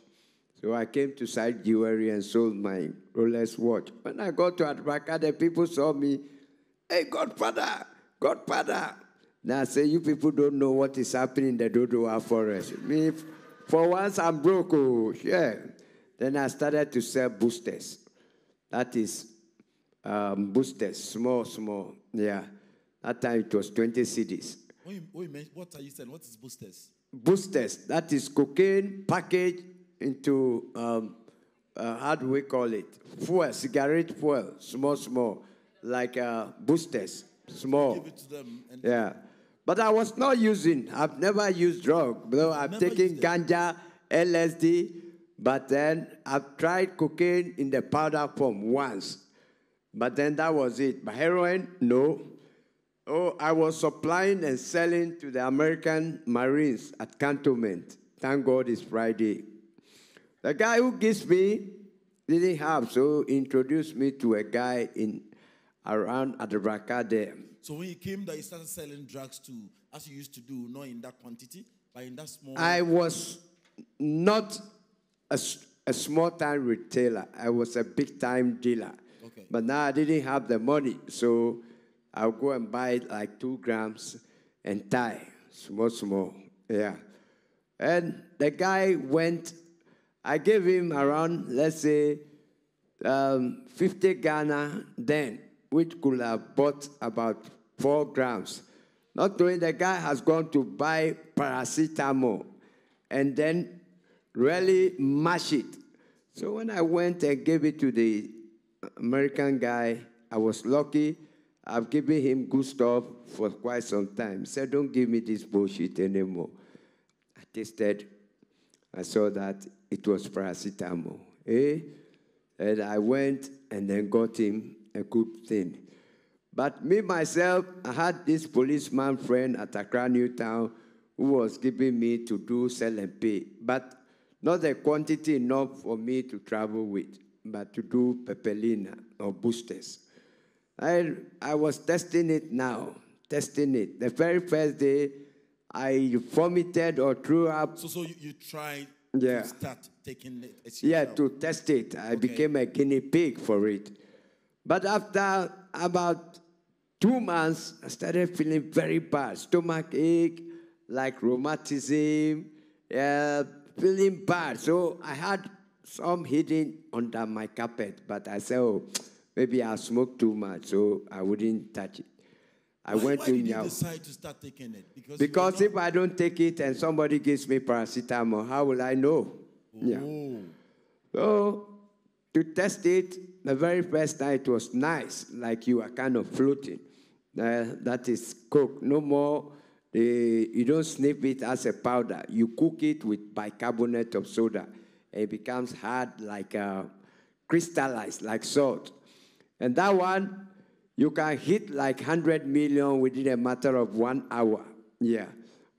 So I came to Side Jewelry and sold my Rolex watch. When I got to Adbaka, the people saw me, hey, Godfather. Now I say, you people don't know what is happening in the Dodowa forest. Me, for once, I'm broke. Oh, yeah. Then I started to sell boosters. That is boosters, small. Yeah. That time it was 20 cedis. What are you selling? What is boosters? Boosters. That is cocaine packaged into, how do we call it? Fuel, cigarette fuel, small, like boosters, small. Give it to them. Yeah. But I was not using. I've never used drug. Though I've taken ganja, LSD, but then I've tried cocaine in the powder form once. But then that was it. But heroin, no. Oh, I was supplying and selling to the American Marines at cantonment. Thank God it's Friday. The guy who gives me didn't have, so he introduced me to a guy around Adraka there. So when you came there, you started selling drugs too, as you used to do, not in that quantity, but in that small... I was not a small-time retailer. I was a big-time dealer. Okay. But now I didn't have the money, so I'll go and buy like 2 grams and tie, small, yeah. And the guy went, I gave him around, let's say, 50 Ghana then, which could have bought about 4 grams. Not knowing the guy has gone to buy paracetamol and then really mash it. So when I went and gave it to the American guy, I was lucky. I've given him good stuff for quite some time. He said, don't give me this bullshit anymore. I tasted, I saw that it was paracetamol. And I went and then got him a good thing. But me, myself, I had this policeman friend at Accra, Newtown, who was giving me to do sell and pay, but not the quantity enough for me to travel with, but to do pepelina or boosters. I was testing it now, testing it. The very first day, I vomited or threw up. So you tried Yeah. to start taking it as Yeah, yourself. to test it. I became a guinea pig for it. But after about 2 months, I started feeling very bad. Stomach ache, like rheumatism, feeling bad. So I had some hidden under my carpet, but I said, oh, maybe I smoked too much, so I wouldn't touch it. I went Why to did you Nyao. decide to start taking it? Because if I don't take it and somebody gives me paracetamol, how will I know? Yeah. So to test it, the very first time it was nice, like you are kind of floating. That is coke. No more, you don't snip it as a powder. You cook it with bicarbonate of soda. And it becomes hard, like crystallized, like salt. And that one, you can hit like 100 million within a matter of 1 hour. Yeah,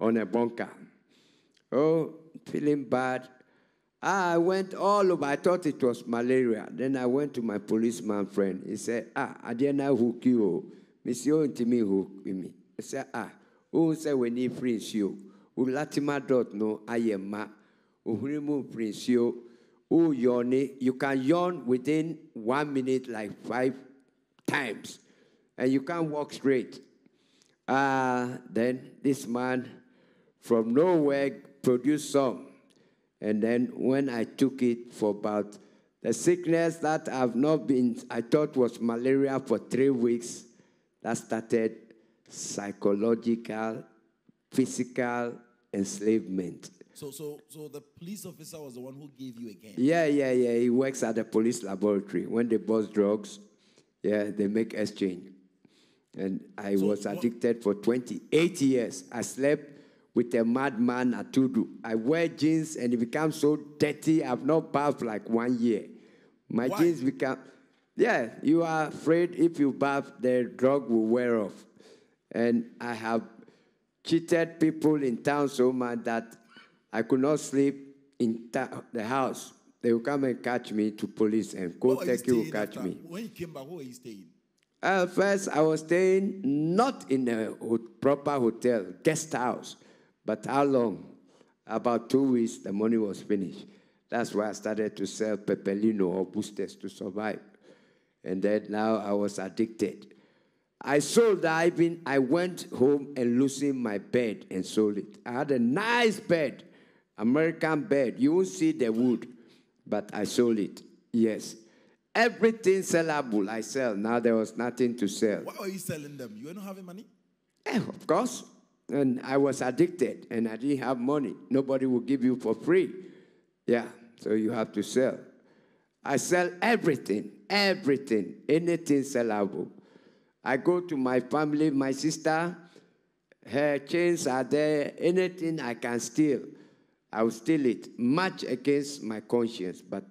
on a bunker. Oh, feeling bad. I went all over. I thought it was malaria. Then I went to my policeman friend. He said, I didn't hook you. Monsieur Intimi hook me. I said, who said when he prince you? Ulatima dot no ayema. Uhurimu prince you. You can yawn within 1 minute like 5 times. And you can't walk straight. Then this man from nowhere produced some. And then when I took it for about the sickness that I thought was malaria for 3 weeks, that started psychological, physical enslavement. So the police officer was the one who gave you again? Yeah. He works at the police laboratory. When they bust drugs, they make exchange. And I was addicted for 28 years. I slept with a madman at Tudu. I wear jeans and it becomes so dirty. I've not bathed like 1 year. My Why? jeans become, you are afraid if you bath, the drug will wear off. And I have cheated people in town so much that I could not sleep in the house. They will come and catch me to police and Koteki will catch me. When you came back, where were you staying? First, I was staying not in a proper hotel, guest house. But how long? About 2 weeks, the money was finished. That's why I started to sell pepelino or boosters to survive. And then now I was addicted. I sold the I went home and loosened my bed and sold it. I had a nice bed, American bed. You won't see the wood, but I sold it. Yes. Everything sellable, I sell. Now there was nothing to sell. Why were you selling them? You were not having money? Of course. And I was addicted, and I didn't have money. Nobody will give you for free. Yeah, so you have to sell. I sell everything, anything sellable. I go to my family, my sister, her chains are there. Anything I can steal, I will steal it. Much against my conscience, but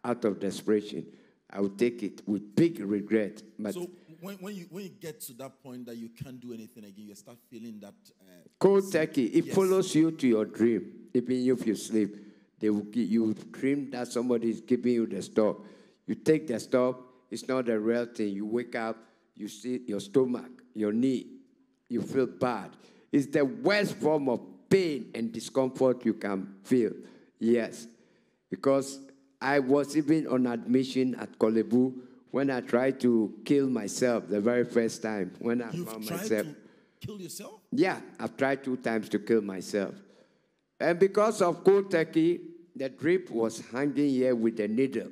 out of desperation, I will take it with big regret. But so when you get to that point that you can't do anything again, you start feeling that... cold turkey, it follows you to your dream. Even if you sleep, you dream that somebody is giving you the stuff. You take the stuff, it's not the real thing. You wake up, you see your stomach, your knee, you feel bad. It's the worst form of pain and discomfort you can feel. Yes. because I was even on admission at Kolebu when I tried to kill myself the very first time when I found myself. You've tried to kill yourself? Yeah, I've tried 2 times to kill myself. And because of cold turkey, the drip was hanging here with the needle.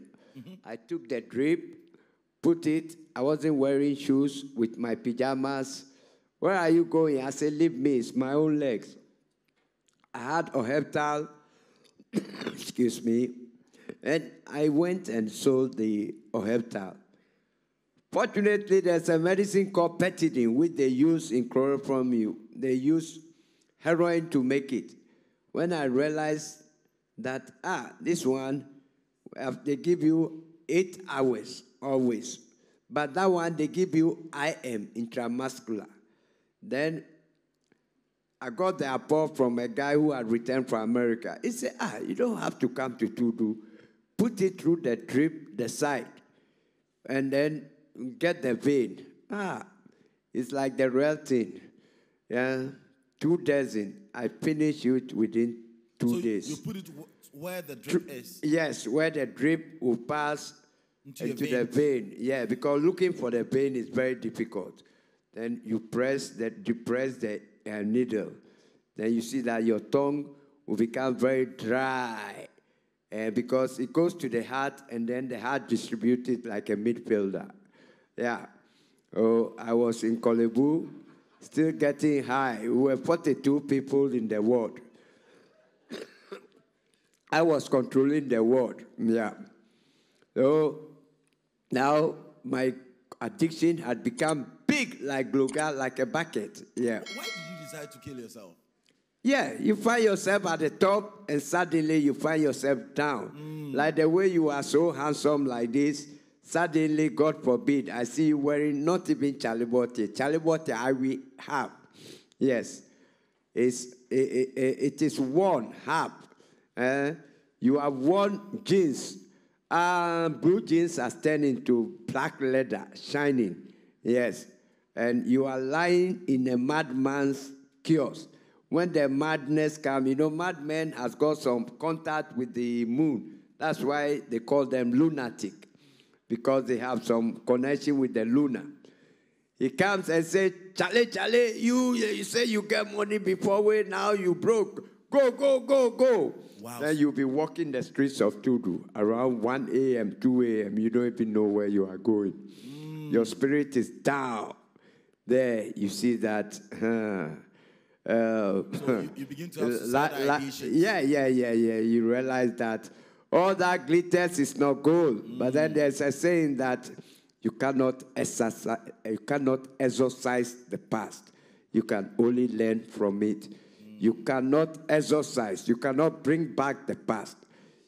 I took the drip, put it. I wasn't wearing shoes, with my pajamas. Where are you going? I said, leave me, it's my own legs. I had a heptal, excuse me, and I went and sold the oheptal. Fortunately, there's a medicine called petidine, which they use in chloroform. They use heroin to make it. When I realized that, this one, they give you 8 hours always. But that one, they give you IM, intramuscular. Then I got the report from a guy who had returned from America. He said, you don't have to come to Tudu. Put it through the drip, the side, and then get the vein. It's like the real thing. Yeah, 2 dozen. I finished it within 2 days. You put it where the drip is? Yes, where the drip will pass into the vein. Yeah, because looking for the vein is very difficult. Then you press the needle. Then you see that your tongue will become very dry. Because it goes to the heart, and then the heart distributes it like a midfielder. Yeah. Oh, I was in Kolebu, still getting high. We were 42 people in the ward. I was controlling the ward. Yeah. So now my addiction had become big like Gloga, like a bucket. Yeah. Why did you decide to kill yourself? Yeah, you find yourself at the top and suddenly you find yourself down. Like the way you are so handsome like this, suddenly, God forbid, I see you wearing not even chalibote. Chalibote I will have. Yes. It is worn, half. You have worn jeans. Blue jeans are turned into black leather, shining. Yes. And you are lying in a madman's kiosk. When the madness comes, madman has got some contact with the moon. That's why they call them lunatic, because they have some connection with the lunar. He comes and says, Charlie, you say you get money before now you broke. Go. Wow. Then you'll be walking the streets of Tudu around 1 a.m., 2 a.m. You don't even know where you are going. Your spirit is down. There, you see that. So you begin to have suicidal ideations. Yeah. You realize that all that glitters is not gold. But then there's a saying that you cannot exercise the past. You can only learn from it. You cannot exercise. You cannot bring back the past.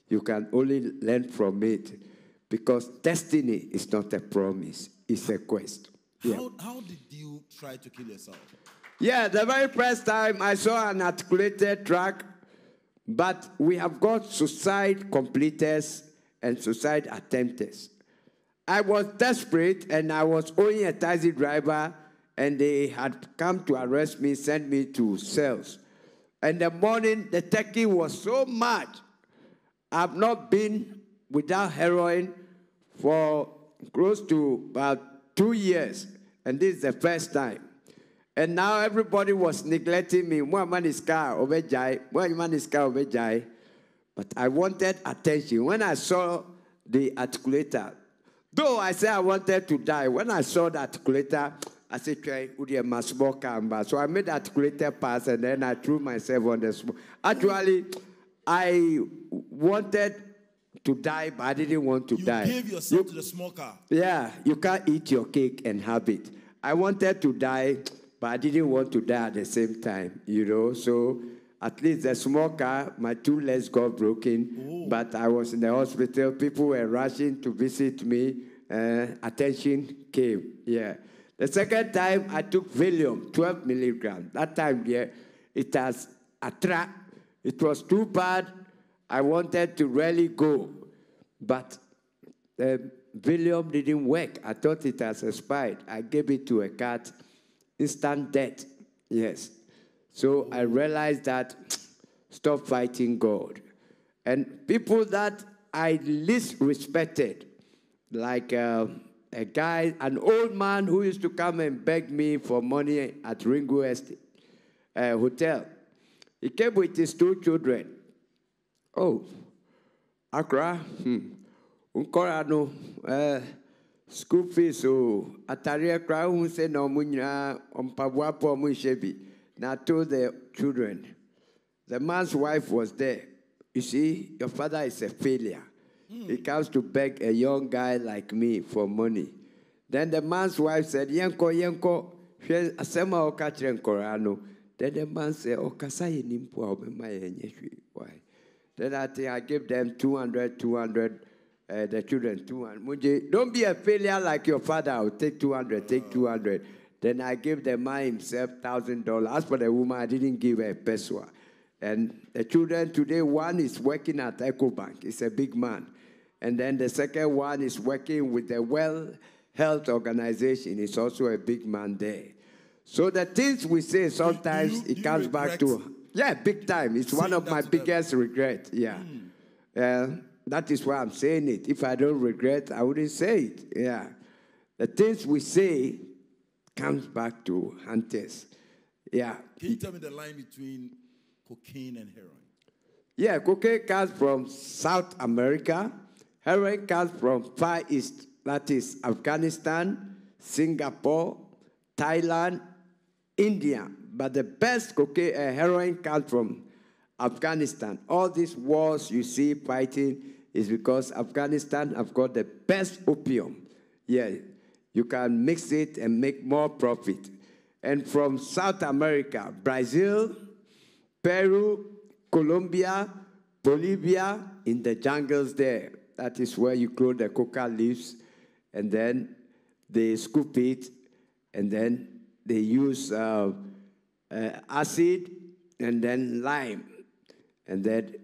You can only learn from it, because destiny is not a promise. It's a quest. Yeah. How did you try to kill yourself? Yeah, the very first time I saw an articulated track, but we have got suicide completers and suicide attempters. I was desperate, and I was only a taxi driver, and they had come to arrest me, send me to cells. In the morning, the turkey was so much. I've not been without heroin for close to about 2 years, and this is the first time. And now everybody was neglecting me. But I wanted attention. When I saw the articulator, though I said I wanted to die, when I saw the articulator, I said, so I made the articulator pass, and then I threw myself on the smoke. Actually, I wanted to die, but I didn't want to die. You gave yourself to the smoker. Yeah, you can't eat your cake and have it. I wanted to die, but I didn't want to die at the same time, So at least the smoker, my 2 legs got broken, but I was in the hospital. People were rushing to visit me. Attention came, yeah. The second time, I took Valium, 12 milligrams. That time, it has It was too bad. I wanted to really go, but the Valium didn't work. I thought it has expired. I gave it to a cat. Instant death. Yes. So I realized that stop fighting God. And people that I least respected, like a guy, an old man who used to come and beg me for money at Ringo Estate Hotel. He came with his 2 children. Oh, Accra, Unkorano, school fees, so Ataria Crow, who said no munya on Pabuapo Mushebi. Now told the children, the man's wife was there. You see, your father is a failure. He comes to beg a young guy like me for money. Then the man's wife said, Yenko, asema okachre nkorano. Then the man said, Okasai nimpo why? Then I think I gave them 200, the children 200. Don't be a failure like your father. I'll take 200, take 200. Then I gave the man himself $1,000. As for the woman, I didn't give her a peso. And the children today, one is working at EcoBank. He's a big man. And then the second one is working with the Well Health Organization. He's also a big man there. So the things we say sometimes it comes back to, yeah, big time. It's one of my biggest regrets. Yeah. That is why I'm saying it. If I don't regret, I wouldn't say it. Yeah. The things we say comes back to hunters. Yeah. Can you tell me the line between cocaine and heroin? Yeah, cocaine comes from South America. Heroin comes from Far East, that is Afghanistan, Singapore, Thailand, India. But the best cocaine, heroin comes from Afghanistan. All these wars you see fighting is because Afghanistan have got the best opium. Yeah, you can mix it and make more profit. And from South America, Brazil, Peru, Colombia, Bolivia, in the jungles there. That is where you grow the coca leaves, and then they scoop it, and then they use acid and then lime. And then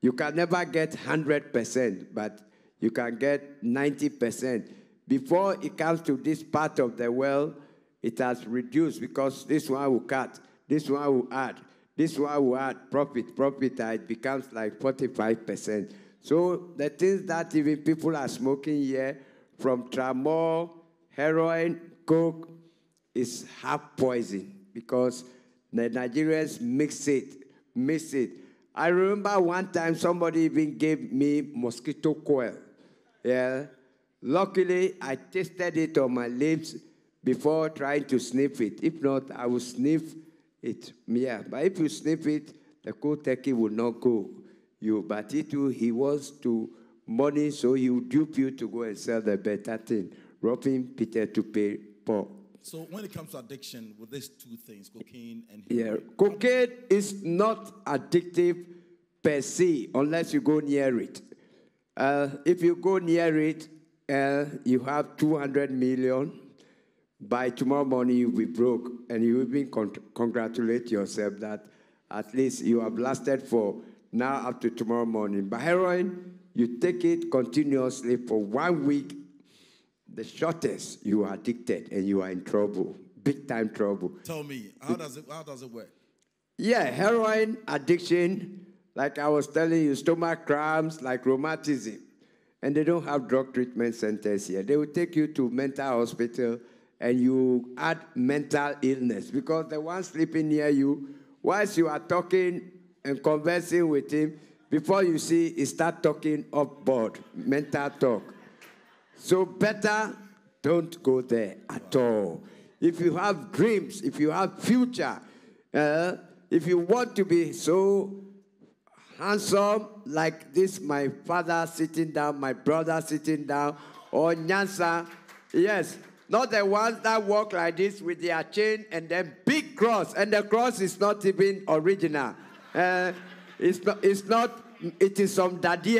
you can never get 100%, but you can get 90%. Before it comes to this part of the well, it has reduced because this one will cut, this one will add, this one will add profit, it becomes like 45%. So the things that even people are smoking here, from tramol, heroin, coke, is half poison because the Nigerians mix it. I remember one time somebody even gave me mosquito coil. Yeah. Luckily, I tasted it on my lips before trying to sniff it. If not, I would sniff it. Yeah, but if you sniff it, the cold turkey will not go. But he wants to money, so he will dupe you to go and sell the better thing, robbing Peter to pay Paul. So when it comes to addiction, with these 2 things, cocaine and heroin? Yeah, cocaine is not addictive per se unless you go near it. If you go near it, you have 200 million. By tomorrow morning, you'll be broke, and you will even congratulate yourself that at least you have lasted for now up to tomorrow morning. But heroin, you take it continuously for 1 week. The shortest, you are addicted and you are in trouble, big time trouble. Tell me, how does it work? Yeah, heroin addiction, like I was telling you, stomach cramps, like rheumatism. And they don't have drug treatment centers here. They will take you to mental hospital and you add mental illness because the one sleeping near you, whilst you are talking and conversing with him, before you see, he start talking upboard, mental talk. So better don't go there at all. If you have dreams, if you have future, if you want to be so handsome like this, my father sitting down, my brother sitting down, or Nyansa, yes, not the ones that walk like this with their chain and then big cross, and the cross is not even original. It's not, it is some daddy,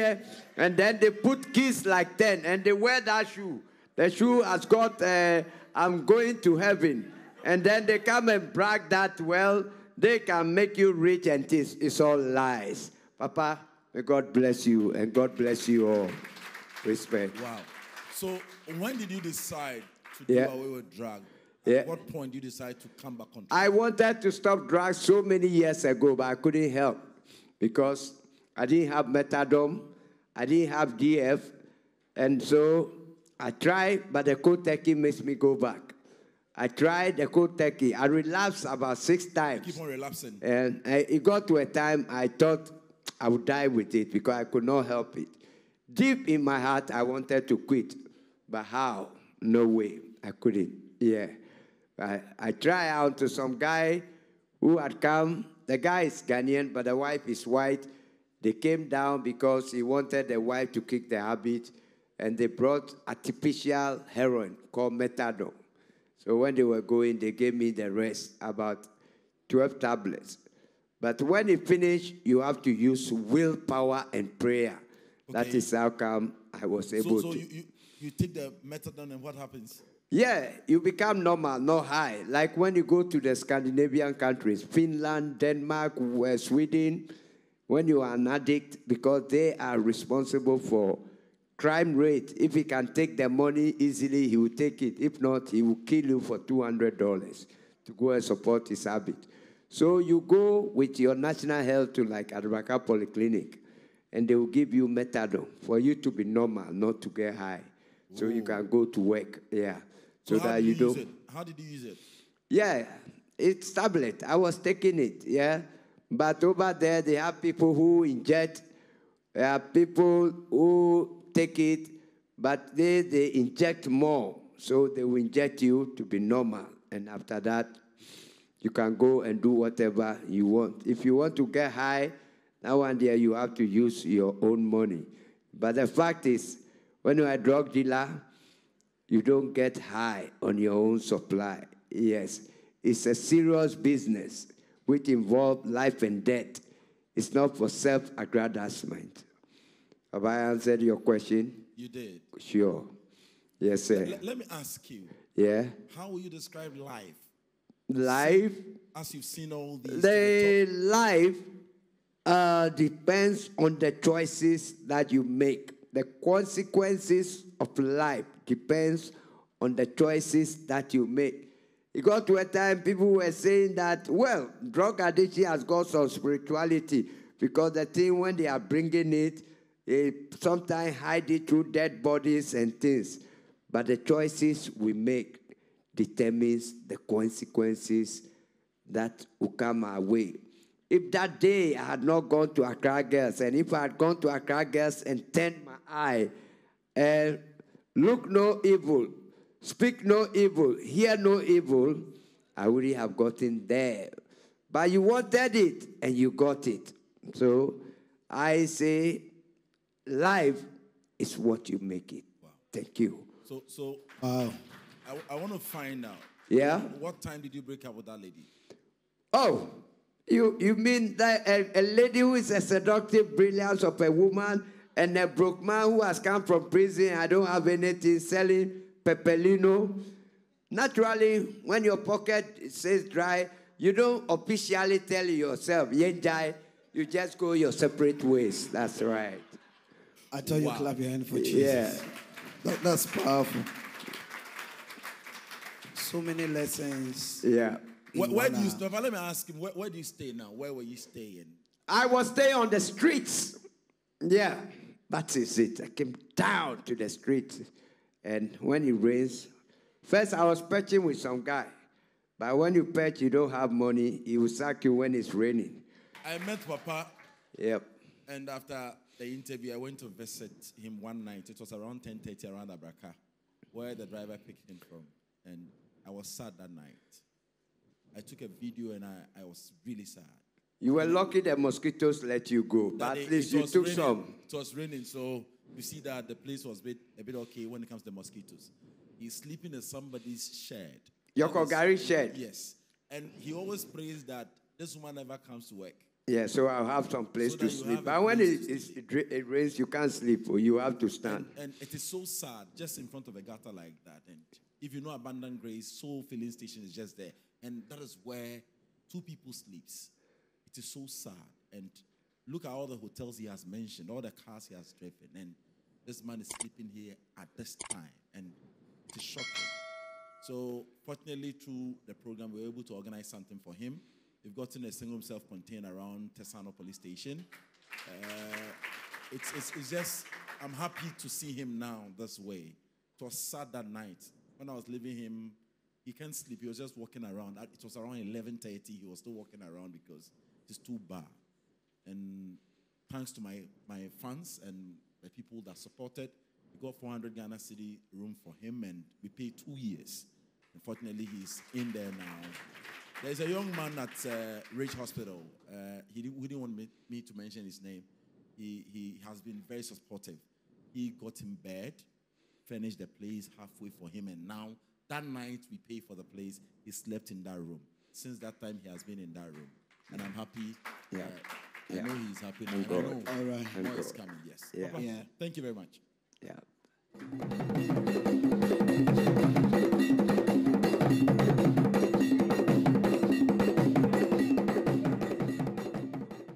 and then they put keys like 10, and they wear that shoe. The shoe has got, I'm going to heaven. And then they come and brag that, well, they can make you rich, and it's all lies. Papa, may God bless you, and God bless you all. Respect. Wow. So when did you decide to do away with drugs? At what point did you decide to come back on track? I wanted to stop drugs so many years ago, but I couldn't help because I didn't have methadone. I didn't have DF. And so I tried, but the cold turkey makes me go back. I tried the cold turkey. I relapsed about 6 times. You keep on relapsing. And it got to a time I thought I would die with it because I could not help it. Deep in my heart, I wanted to quit. But how? No way. I couldn't. Yeah. I tried out to some guy who had come. The guy is Ghanaian, but the wife is white. They came down because he wanted the wife to kick the habit, and they brought artificial heroin called methadone. So when they were going, they gave me the rest, about 12 tablets. But when it finished, you have to use willpower and prayer. Okay. That is how come I was able to. So you take the methadone and what happens? Yeah, you become normal, not high. Like when you go to the Scandinavian countries, Finland, Denmark, Sweden, when you are an addict, because they are responsible for crime rate. If he can take the money easily, he will take it. If not, he will kill you for $200 to go and support his habit. So you go with your national health to like Adraka Polyclinic, and they will give you methadone for you to be normal, not to get high. So you can go to work, yeah. So that you don't. How did you use it? Yeah, it's tablet. I was taking it, yeah. But over there, they have people who inject. There are people who take it, but they inject more. So they will inject you to be normal. And after that, you can go and do whatever you want. If you want to get high, now and there you have to use your own money. But the fact is, when you're a drug dealer, you don't get high on your own supply. Yes, it's a serious business which involves life and death. It's not for self-aggrandizement. Have I answered your question? You did. Sure. Yes, sir. Let me ask you. Yeah? How will you describe life? Life? As you've seen all these. The life depends on the choices that you make. The consequences of life depends on the choices that you make. It got to a time people were saying that, well, drug addiction has got some spirituality because the thing when they are bringing it, they sometimes hide it through dead bodies and things. But the choices we make determines the consequences that will come our way. If that day I had not gone to Accra Girls, and if I had gone to Accra Girls and turned my eye and look no evil, speak no evil, hear no evil, I wouldn't have gotten there. But you wanted it, and you got it. So I say, life is what you make it. Wow. Thank you. So I want to find out. Yeah? What time did you break up with that lady? Oh, you mean that a lady who is a seductive brilliance of a woman and a broke man who has come from prison, I don't have anything, selling pepperino. Naturally, when your pocket says dry, you don't officially tell yourself, yenjai, you just go your separate ways. That's right. I tell you, clap your hand for Jesus. Yeah. That's powerful. So many lessons. Yeah. Where do you stay? Let me ask him, where do you stay now? Where were you staying? I was staying on the streets. Yeah, that is it. I came down to the streets. And when it rains, first I was perching with some guy. But when you perch, you don't have money. He will sack you when it's raining. I met Papa. Yep. And after the interview, I went to visit him one night. It was around 10:30 around Abraka, where the driver picked him from. And I was sad that night. I took a video and I was really sad. You were lucky the mosquitoes let you go, but at least you took some. It was raining, so you see that the place was a bit okay when it comes to mosquitoes. He's sleeping in somebody's shed. Yoko Gary's shed? Yes. And he always prays that this woman never comes to work. Yeah, so I'll have some place to sleep. But when it rains, you can't sleep, or you have to stand. And it is so sad, just in front of a gutter like that. And if you know Abundant Grace, Soul Filling Station is just there. And that is where 2 people sleeps. It is so sad. And look at all the hotels he has mentioned, all the cars he has driven. And this man is sleeping here at this time. And it is shocking. So fortunately, through the program, we were able to organize something for him. We've gotten a single self-contained around Tesano Police Station. It's just, I'm happy to see him now this way. It was sad that night. When I was leaving him, he can't sleep. He was just walking around. It was around 11:30. He was still walking around because it's too bad. And thanks to my fans and the people that supported, we got 400 Ghana City room for him, and we paid 2 years. Unfortunately, he's in there now. There's a young man at Ridge Hospital. He didn't want me to mention his name. He has been very supportive. He got in bed, furnished the place halfway for him, and now, that night we paid for the place, he slept in that room. Since that time, he has been in that room. And I'm happy. I know he's happy. I know All right. more is coming, yes. Yeah. Papa, thank you very much. Yeah.